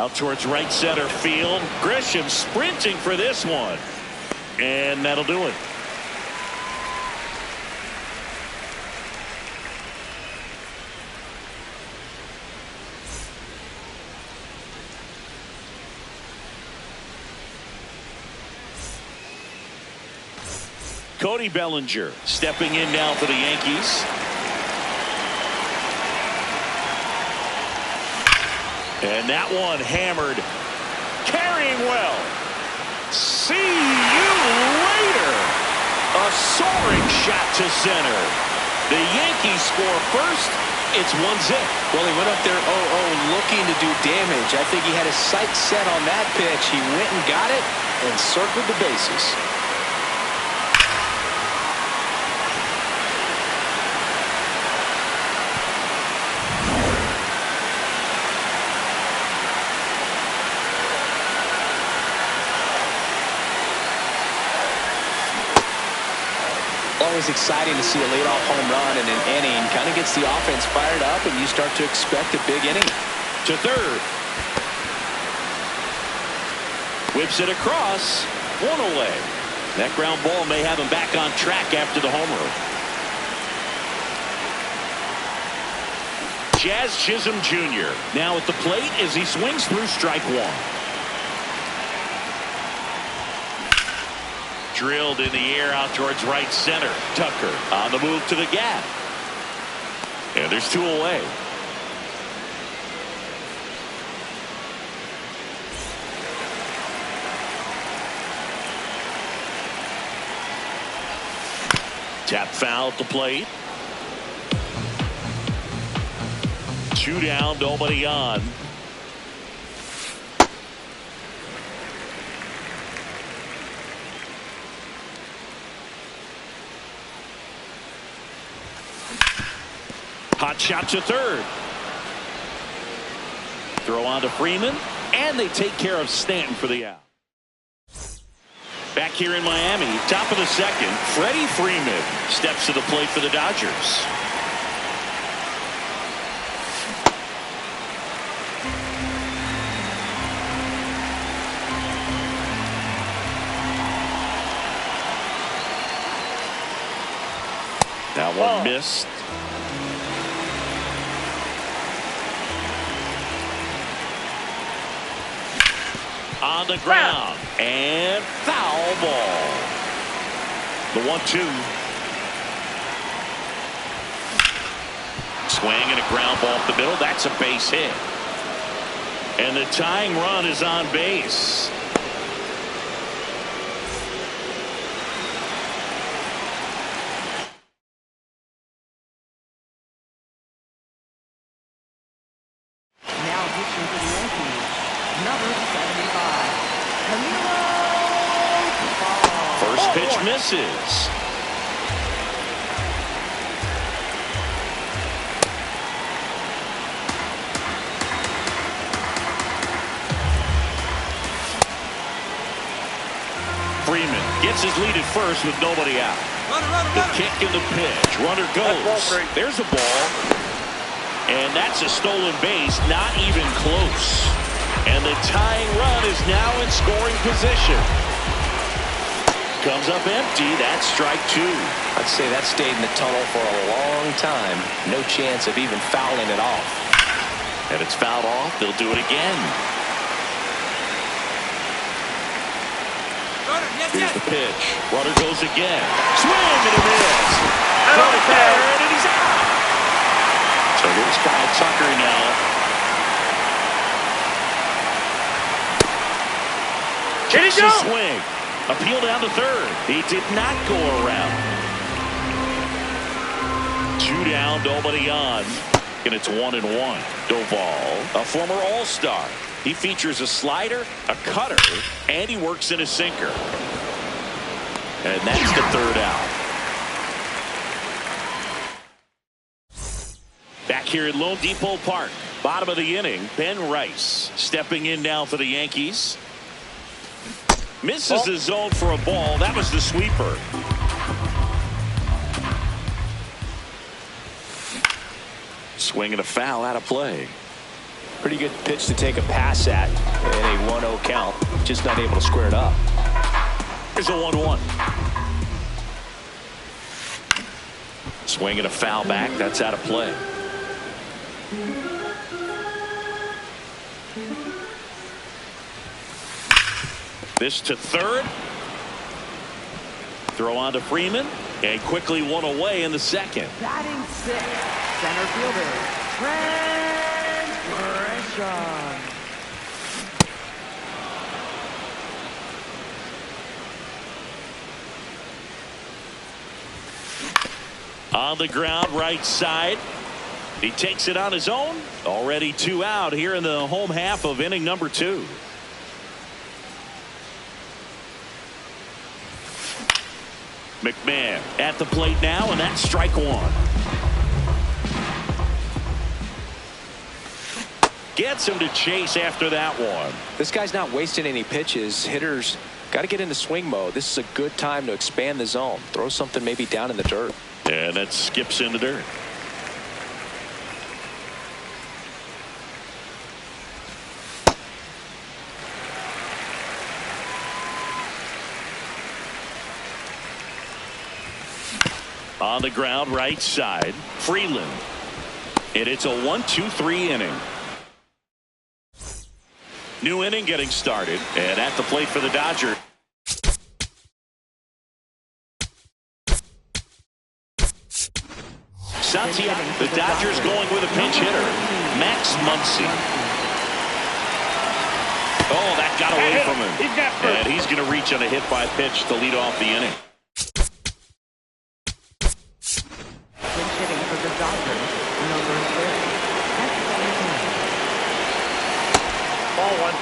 Out towards right center field. Grisham sprinting for this one. And that'll do it. Cody Bellinger stepping in now for the Yankees. And that one hammered. Carrying well. See you later. A soaring shot to center. The Yankees score first. It's 1-0. Well, he went up there 0-0 looking to do damage. I think he had his sights set on that pitch. He went and got it and circled the bases. Always exciting to see a leadoff home run in an inning. Kind of gets the offense fired up, and you start to expect a big inning. To third. Whips it across. 1 away. That ground ball may have him back on track after the homer. Jazz Chisholm Jr. now at the plate as he swings through strike 1. Drilled in the air out towards right center. Tucker on the move to the gap. And there's 2 away. Tap foul at the plate. 2 down, nobody on. Hot shot to third. Throw on to Freeman, and they take care of Stanton for the out. Back here in Miami, top of the second, Freddie Freeman steps to the plate for the Dodgers. That one missed. On the ground and foul ball. The 1-2. Swing and a ground ball up the middle. That's a base hit. And the tying run is on base. Now pitching for the Yankees, number 75, Camilo. First pitch misses. Freeman gets his lead at first with nobody out. The kick and the pitch. Runner goes. There's a ball. And that's a stolen base, not even close. And the tying run is now in scoring position. comes up empty. That's strike two. I'd say that stayed in the tunnel for a long time. No chance of even fouling it off. And it's fouled off. They'll do it again. Here's the pitch. Runner goes again. Swing and a miss. Third, and he's out. So here's Kyle Tucker now. Just a swing. Appeal down to third. He did not go around. Two down, nobody on. And it's 1-1. Doval, a former All-Star. He features a slider, a cutter, and he works in a sinker. And that's the third out. Back here at Lone Depot Park, bottom of the inning, Ben Rice stepping in now for the Yankees. Misses the zone for a ball. That was the sweeper. Swing and a foul out of play. Pretty good pitch to take a pass at in a 1-0 count. Just not able to square it up. Here's a 1-1. Swing and a foul back. That's out of play. This to third. Throw on to Freeman. And quickly one away in the second. Batting sixth, center fielder, Gresham. On the ground, right side. He takes it on his own. Already two out here in the home half of inning number 2. McMahon at the plate now, and that's strike one. Gets him to chase after that one. This guy's not wasting any pitches. Hitters got to get into swing mode. This is a good time to expand the zone. Throw something maybe down in the dirt. And that skips in the dirt. On the ground, right side, Freeland. And it's a 1-2-3 inning. New inning getting started. And at the plate for the Dodgers. Santiago, the Dodgers going with a pinch hitter, Max Muncy. Oh, that got away from him. And he's going to reach on a hit by pitch to lead off the inning. Pinch hitting for the Dodgers, number 3. Ball one.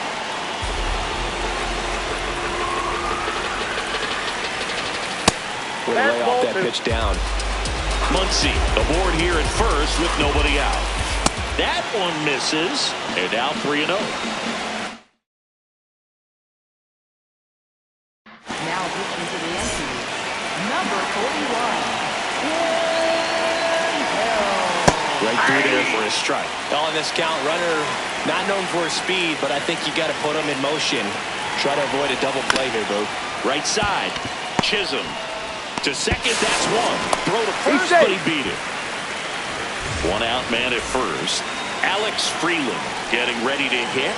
We'll lay off that pitch down. Muncy aboard here at first with nobody out. That one misses, and now 3-0. Now pitching to the Yankees, number 41. Right through there for a strike. On this count, runner not known for his speed, but I think you got to put him in motion. Try to avoid a double play here, Boo. Right side, Chisholm. To second, that's one. Throw to first, but he beat it. One out man at first. Alex Freeland getting ready to hit.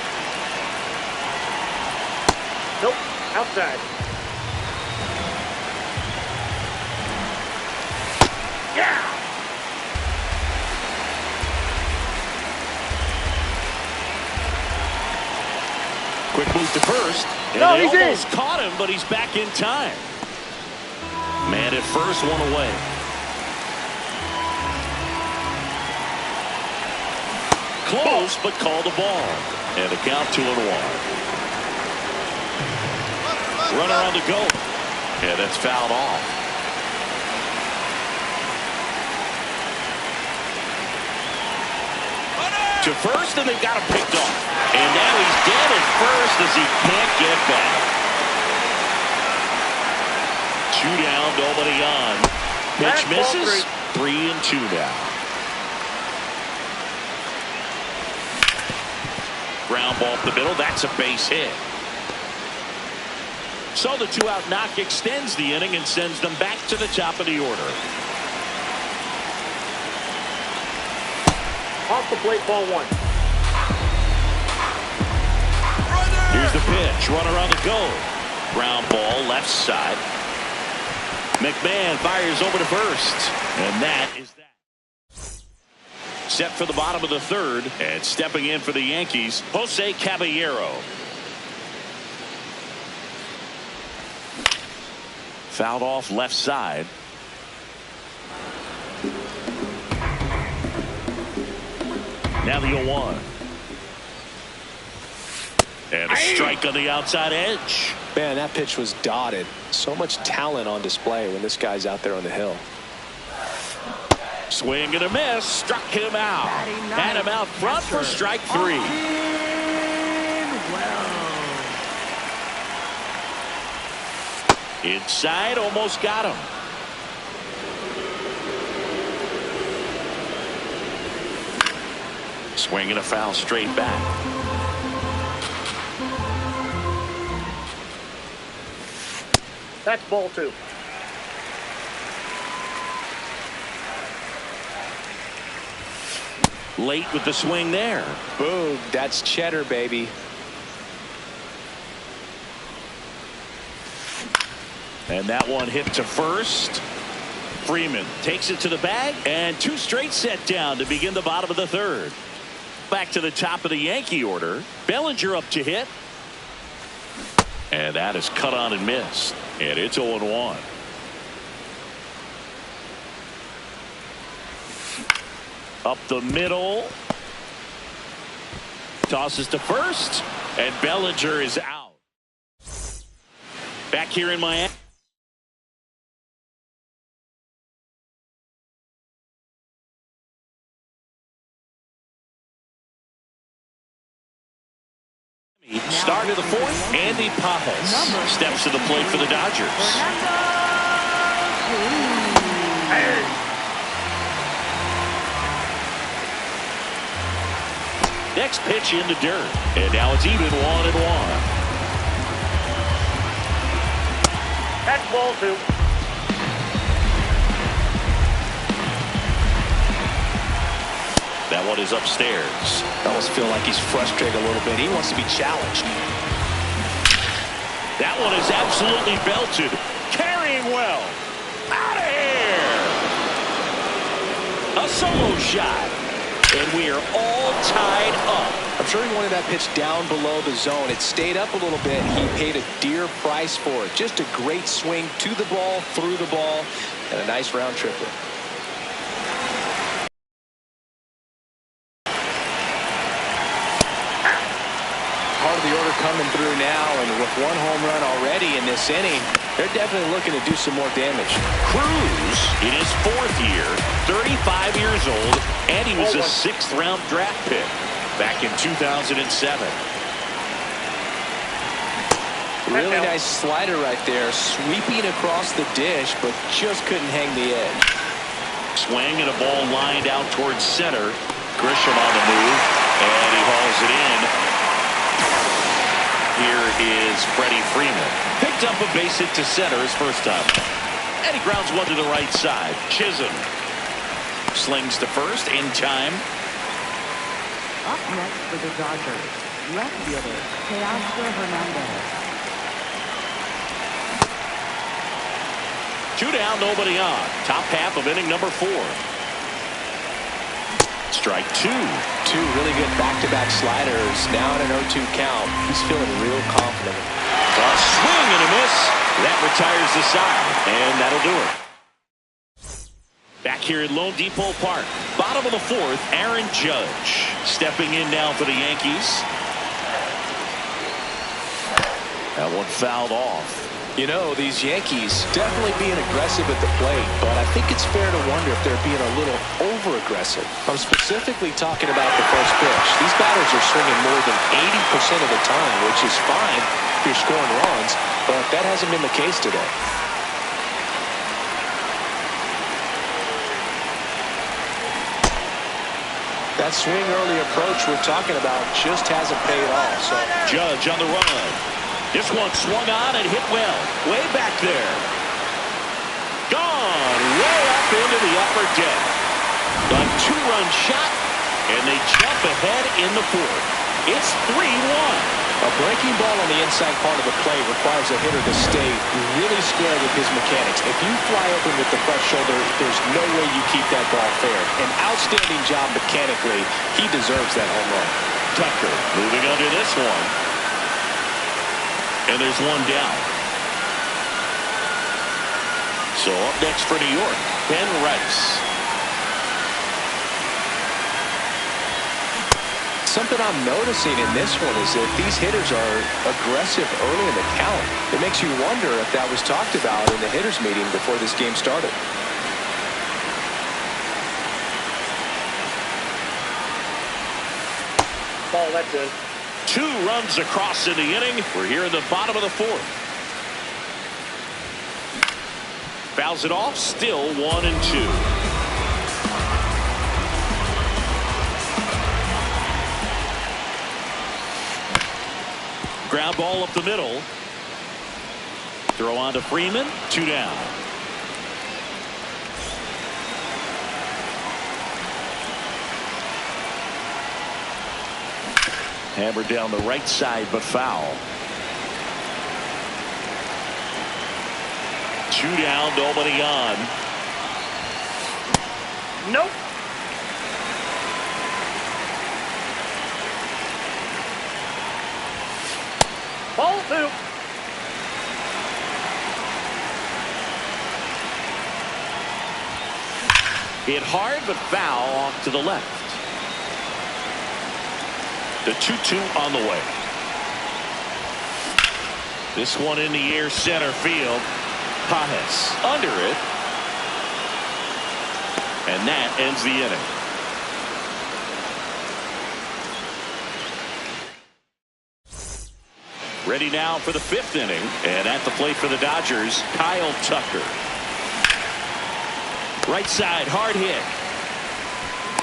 Nope. Outside. Yeah. Quick move to first. And No, they he's in. almost caught him, but he's back in time. Man at first, one away. Close, but called the ball. And a count 2-1. Runner on the go. And that's fouled off. To first, and they've got him picked off. And now he's dead at first as he can't get back. 2 down, nobody on. Pitch misses. 3-2 now. Ground ball up the middle. That's a base hit. So the two-out knock extends the inning and sends them back to the top of the order. Off the plate, ball one. Here's the pitch. Runner on the go. Ground ball left side. McMahon fires over to first. And that is that. Set for the bottom of the third. And stepping in for the Yankees, Jose Caballero. Fouled off left side. Now the 0-1. And a strike on the outside edge. Man, that pitch was dotted. So much talent on display when this guy's out there on the hill. Swing and a miss. Struck him out. Had him out front for strike three. Inside, almost got him. Swing and a foul straight back. That's ball two. Late with the swing there. Boom, that's cheddar, baby. And that one hit to first. Freeman takes it to the bag, and two straight set down to begin the bottom of the third. Back to the top of the Yankee order. Bellinger up to hit. And that is cut on and missed. And it's 0-1. Up the middle. Tosses to first. And Bellinger is out. Back here in Miami. Start of the fourth. Andy Pajas steps to the plate for the Dodgers. Next pitch in the dirt. And now it's even 1-1. That's ball two. That one is upstairs. I almost feel like he's frustrated a little bit. He wants to be challenged. That one is absolutely belted. Carrying well. Out of here. A solo shot. And we are all tied up. I'm sure he wanted that pitch down below the zone. It stayed up a little bit. He paid a dear price for it. Just a great swing to the ball, through the ball, and a nice round triplet. Part of the order coming through now, and with one home run already in this inning, they're definitely looking to do some more damage. Cruz in his fourth year, 35 years old, and he was a sixth-round draft pick back in 2007. Really nice slider right there, sweeping across the dish, but just couldn't hang the edge. Swing and a ball lined out towards center. Grisham on the move, and he hauls it in. Here is Freddie Freeman. Picked up a base hit to center his first time. And he grounds one to the right side. Chisholm slings to first in time. Up next for the Dodgers, left fielder, Teoscar Hernandez. 2 down, nobody on. Top half of inning number 4. Strike 2. Two really good back-to-back sliders. Now in an 0-2 count. He's feeling real confident. A swing and a miss. That retires the side, and that'll do it. Back here at Lone Depot Park, bottom of the 4th, Aaron Judge stepping in now for the Yankees. That one fouled off. You know, these Yankees definitely being aggressive at the plate, but I think it's fair to wonder if they're being a little over-aggressive. I'm specifically talking about the first pitch. These batters are swinging more than 80% of the time, which is fine if you're scoring runs, but that hasn't been the case today. That swing early approach we're talking about just hasn't paid off. So Judge on the run. This one swung on and hit well. Way back there. Gone way up into the upper deck. A two-run shot, and they jump ahead in the fourth. It's 3-1. A breaking ball on the inside part of the plate requires a hitter to stay really square with his mechanics. If you fly open with the front shoulder, there's no way you keep that ball fair. An outstanding job mechanically. He deserves that home run. Tucker moving under this one. And there's one down. So up next for New York, Ben Rice. Something I'm noticing in this one is that these hitters are aggressive early in the count. It makes you wonder if that was talked about in the hitters meeting before this game started. Ball, that's in. 2 runs across in the inning. We're here in the bottom of the fourth. Fouls it off. Still 1-2. Ground ball up the middle. Throw on to Freeman. 2 down. Hammered down the right side, but foul. 2 down, nobody on. Nope. Ball 2. Hit hard, but foul off to the left. The 2-2 on the way. This one in the air, center field. Pajes under it. And that ends the inning. Ready now for the 5th inning. And at the plate for the Dodgers, Kyle Tucker. Right side, hard hit.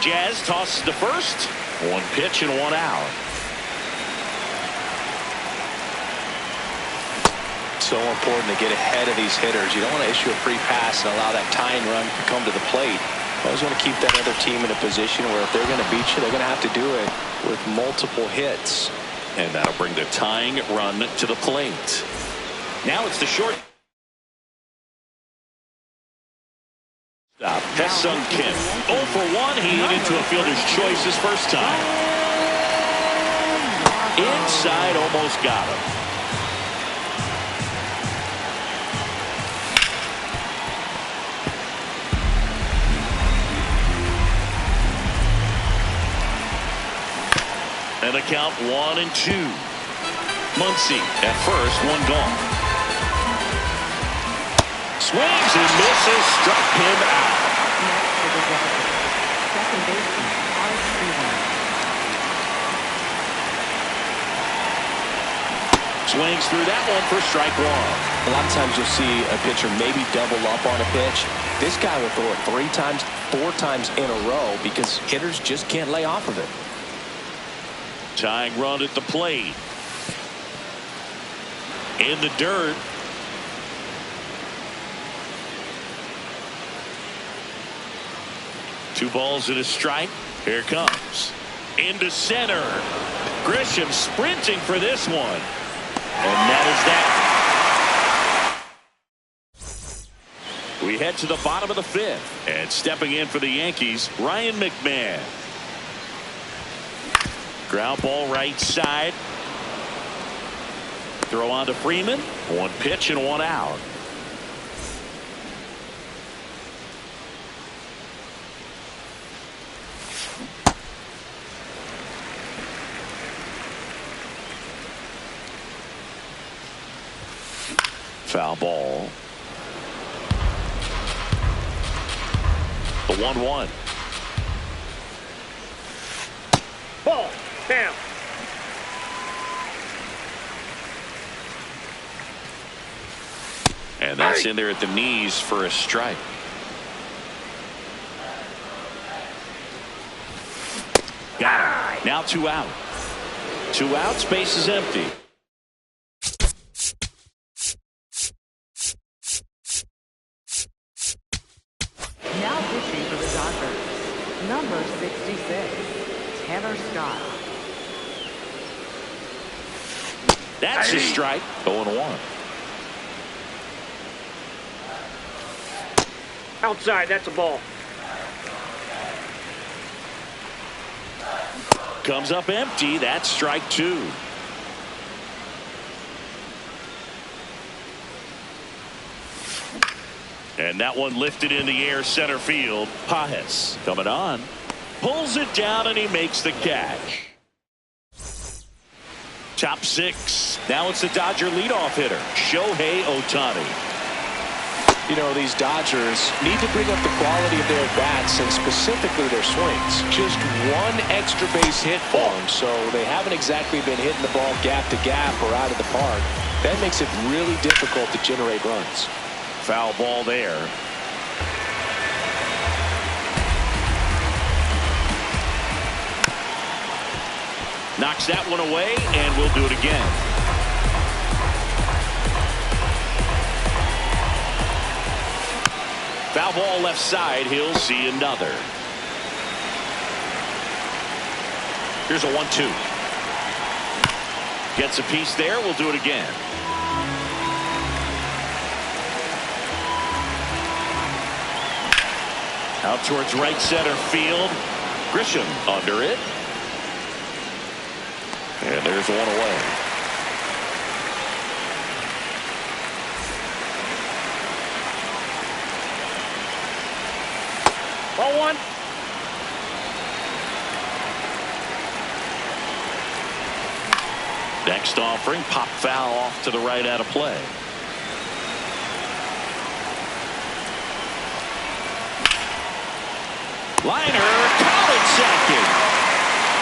Jazz tosses to first. 1 pitch and 1 out. So important to get ahead of these hitters. You don't want to issue a free pass and allow that tying run to come to the plate. You always want to keep that other team in a position where if they're going to beat you, they're going to have to do it with multiple hits. And that'll bring the tying run to the plate. Now it's the short. Stop. Ha-Seong Kim. 0 for 1. He hit into a fielder's choice his first time. Inside, almost got him. And the count 1-2. Muncy at first, 1 gone. Swings and misses, struck him out. Second baseman, Swings through that one for strike 1. A lot of times you'll see a pitcher maybe double up on a pitch. This guy will throw it 3 times, 4 times in a row because hitters just can't lay off of it. Tying run at the plate. In the dirt. Two balls and a strike. Here it comes. Into center. Grisham sprinting for this one. And that is that. We head to the bottom of the 5th. And stepping in for the Yankees, Ryan McMahon. Ground ball right side. Throw on to Freeman. 1 pitch and 1 out. Foul ball. The 1-1. Ball. Down. And that's in there at the knees for a strike. Got him. Now 2 out. 2 outs, base is empty. Number 66, Taylor Scott. That's a strike. 0-1. Outside, that's a ball. Comes up empty. That's strike 2. And that one lifted in the air center field. Pajes coming on. Pulls it down and he makes the catch. Top 6. Now it's the Dodger leadoff hitter, Shohei Ohtani. You know, these Dodgers need to bring up the quality of their bats and specifically their swings. Just one extra base hit for them, so they haven't exactly been hitting the ball gap to gap or out of the park. That makes it really difficult to generate runs. Foul ball there. Knocks that one away, and we'll do it again. Foul ball left side. He'll see another. Here's a 1-2. Gets a piece there. We'll do it again. Out towards right center field. Grisham under it. And there's one away. Ball 1. Next offering, pop foul off to the right out of play. Liner, caught at second.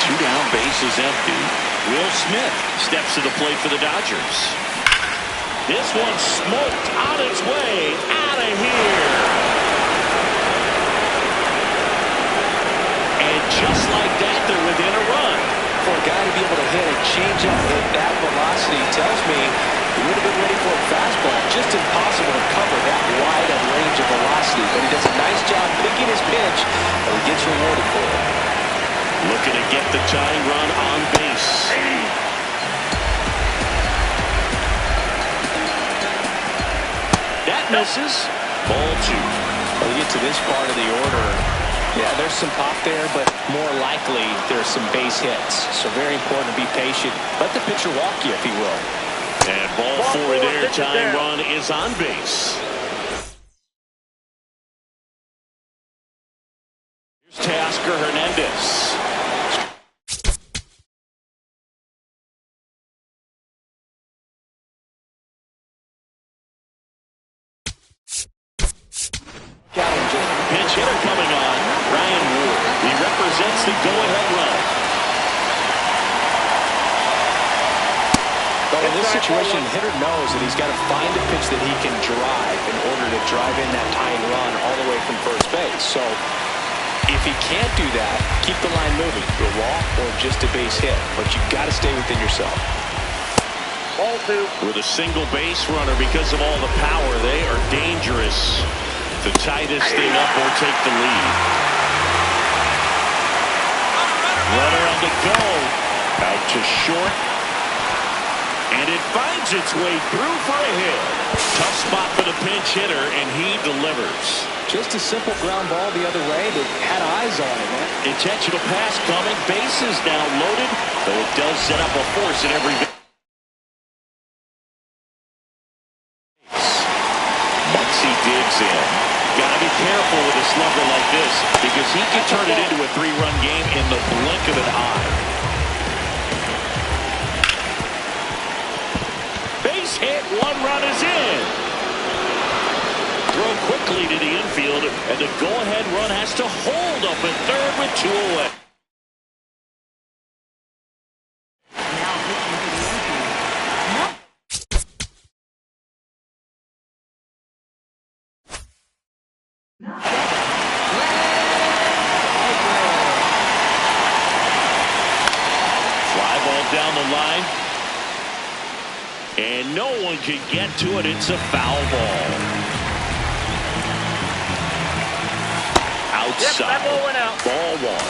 2 down, bases empty. Will Smith steps to the plate for the Dodgers. This one smoked on its way out of here. And just like that, they're within a run. For a guy to be able to hit a changeup at that velocity tells me he would have been ready for a fastball. Just impossible to cover that wide of range of velocity. But he does a nice job picking his pitch, and he gets rewarded for it. Looking to get the tying run on base. That misses. Ball 2. When you get to this part of the order, yeah, there's some pop there, but more likely there's some base hits. So very important to be patient. Let the pitcher walk you, if he will. And ball 4 there. Tying run is on base. Here's Teoscar Hernandez. Pinch hitter coming on, Ryan Wood. He represents the go-ahead run. Well, in this situation, the hitter knows that he's got to find a pitch that he can drive in order to drive in that tying run all the way from first base. So if he can't do that, keep the line moving. A walk or just a base hit. But you've got to stay within yourself. Ball 2. With a single base runner, because of all the power, they are dangerous to tie this thing up or take the lead. Runner on the go. Out to short. And it finds its way through for a hit. Tough spot for the pinch hitter, and he delivers. Just a simple ground ball the other way that had eyes on it, man. Intentional pass coming. Bases now loaded, though it does set up a force in every base. Muncy digs in. Got to be careful with a slugger like this because he can turn it into a 3-run game in the blink of an eye. Base hit, 1 run is in. Throw quickly to the infield, and the go-ahead run has to hold up at third with 2 away. Now pitching to the infield. Fly ball down the line. And no one can get to it. It's a foul ball. Yep, side. that ball went out. Ball one.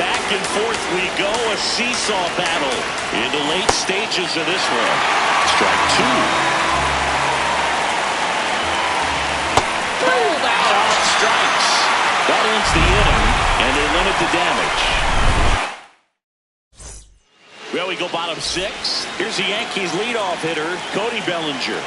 Back and forth we go, a seesaw battle in the late stages of this one. Strike two. Pulled out on strikes. That ends the inning, and they limit the damage. Well, we go bottom six. Here's the Yankees leadoff hitter, Cody Bellinger.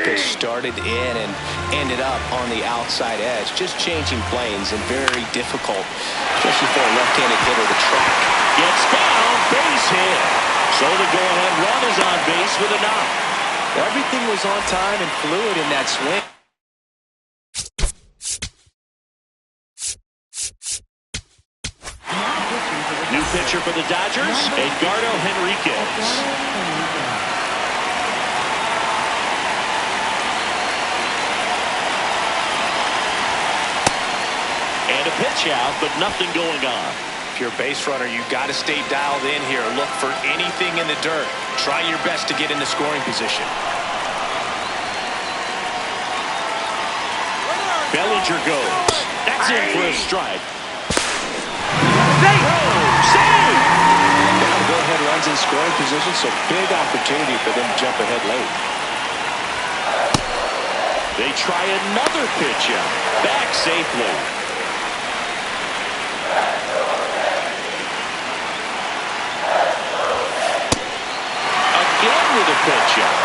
Pitch started in and ended up on the outside edge. Just changing planes and very difficult, especially for a left-handed hitter to track. Gets down, base hit. So the go-ahead run is on base with a knock. Everything was on time and fluid in that swing. New pitcher for the Dodgers, Edgardo Henriquez. And a pitch out, but nothing going on. If you're a base runner, you've got to stay dialed in here. Look for anything in the dirt. Try your best to get in the scoring position. Bellinger goes. That's in for a strike. Save! Now go-ahead runs in scoring position, so big opportunity for them to jump ahead late. They try another pitch out. Back safely. Again with a pitch out.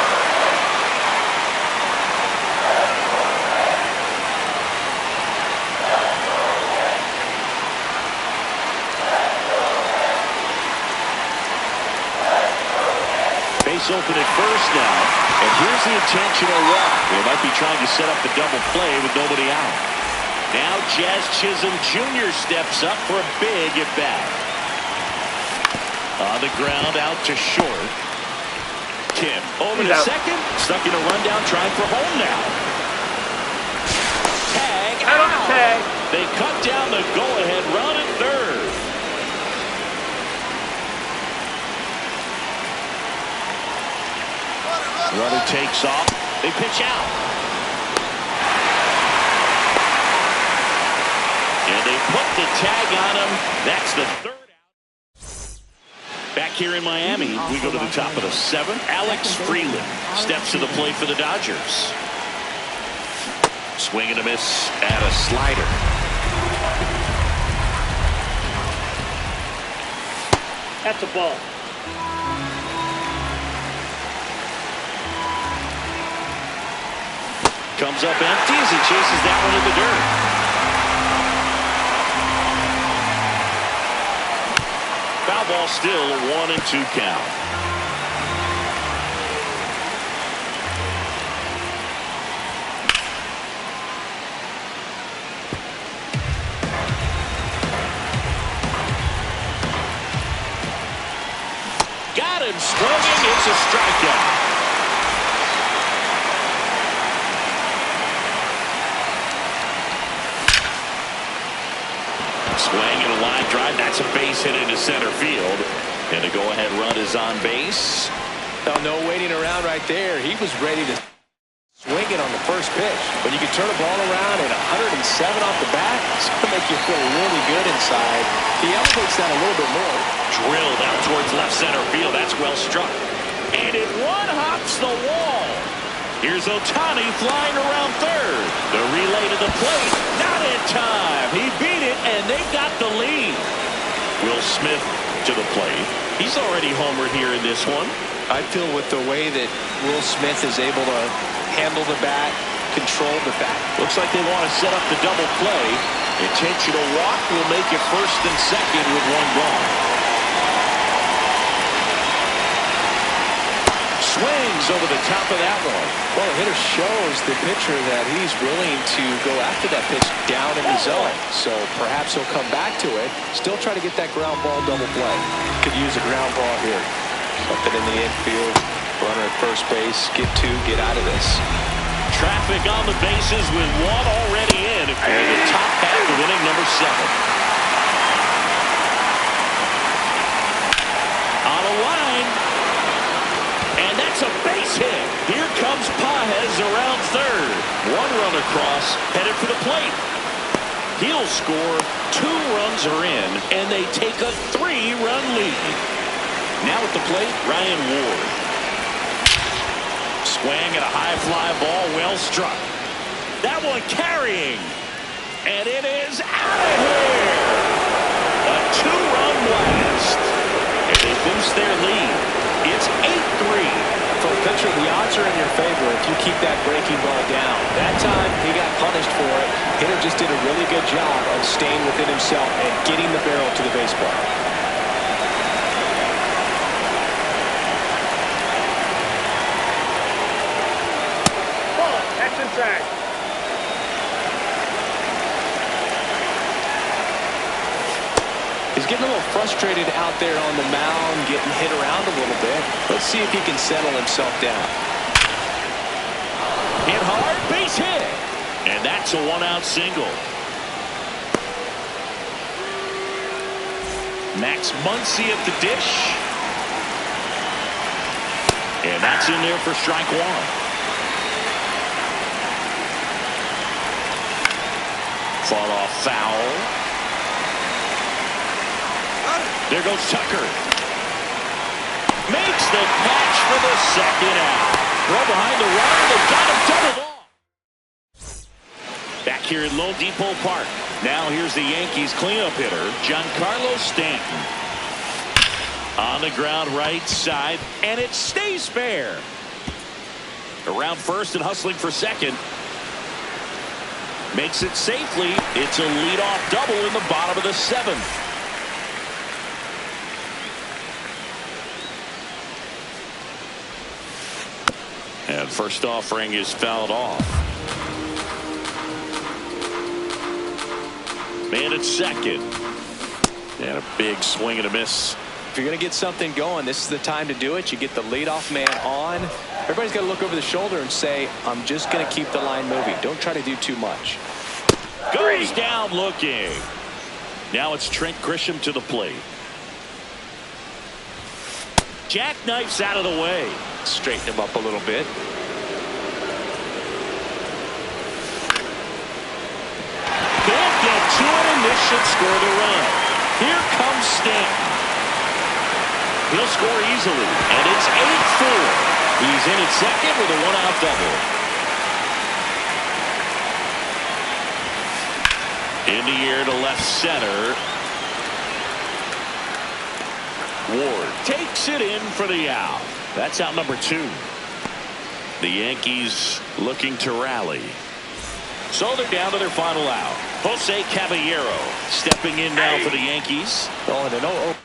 Base open at first now. And here's the intentional walk. They might be trying to set up the double play with nobody out. Now Jazz Chisholm Jr. steps up for a big at-bat. On the ground, out to short. Kim over to second. Stuck in a rundown, trying for home now. Tag out. Tag. They cut down the go-ahead run at third. Runner takes off. They pitch out. And they put the tag on him. That's the third out. Back here in Miami, we go to the top of the seventh. Alex Freeland steps to the plate for the Dodgers. Swing and a miss at a slider. That's a ball. Comes up empty as he chases that one in the dirt. Foul ball still, a 1-2 count. Got him swinging. It's a strikeout. Swing and a line drive. That's a base hit into center field. And a go-ahead run is on base. No waiting around right there. He was ready to swing it on the first pitch. When you can turn a ball around at 107 off the bat, it's going to make you feel really good inside. He elevates that a little bit more. Drilled out towards left center field. That's well struck. And it one-hops the wall. Here's Ohtani flying around third. The relay to the plate. Not in time. He beat it, and they got the lead. Will Smith to the plate. He's already homered here in this one. I feel with the way that Will Smith is able to handle the bat, control the bat. Looks like they want to set up the double play. Intentional walk will make it first and second with one gone. Swings over the top of that one. Well, the hitter shows the pitcher that he's willing to go after that pitch down in the zone. So perhaps he'll come back to it. Still try to get that ground ball double play. Could use a ground ball here. Something in the infield. Runner at first base. Get two. Get out of this. Traffic on the bases with one already in. And the top half of inning number 7. On a line. across, headed for the plate. He'll score. 2 runs are in, and they take a 3-run lead. Now at the plate, Ryan Ward. Swing at a high fly ball, well struck. That one carrying, and it is out of here. A 2-run blast, and they boost their lead. It's 8-3. For a pitcher, the odds are in your favor if you keep that breaking ball down. That time, he got punished for it. Hitter just did a really good job of staying within himself and getting the barrel to the baseball. Ball. Action track. He's getting a little frustrated out there on the mound, getting hit around a little bit. Let's see if he can settle himself down. Hit hard, base hit. And that's a 1-out single. Max Muncy at the dish. And that's in there for strike 1. Fought off foul. There goes Tucker. Makes the catch for the 2nd out. Throw behind the run. They've got him doubled off. Back here at Lone Depot Park. Now here's the Yankees cleanup hitter, Giancarlo Stanton. On the ground right side, and it stays fair. Around first and hustling for second. Makes it safely. It's a leadoff double in the bottom of the 7th. And first offering is fouled off. Man at second. And a big swing and a miss. If you're going to get something going, this is the time to do it. You get the leadoff man on. Everybody's got to look over the shoulder and say, I'm just going to keep the line moving. Don't try to do too much. Goes down looking. Now it's Trent Grisham to the plate. Jackknifes out of the way. Straighten him up a little bit. Can't get to it, and this should score the run. Here comes Stanton. He'll score easily, and it's 8-4. He's in at second with a 1-out double. In the air to left center. Ward takes it in for the out. That's out number 2. The Yankees looking to rally. So they're down to their final out. Jose Caballero stepping in now for the Yankees. Oh, and an 0-0.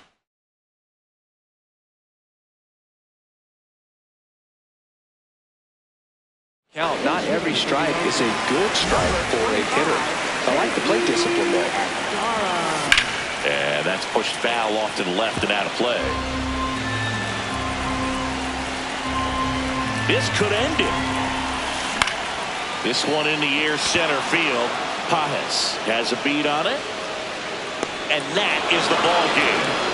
Count, not every strike is a good strike for a hitter. I like the plate discipline there. And that's pushed foul off to the left and out of play. This could end it. This one in the air center field. Pajes has a beat on it. And that is the ball game.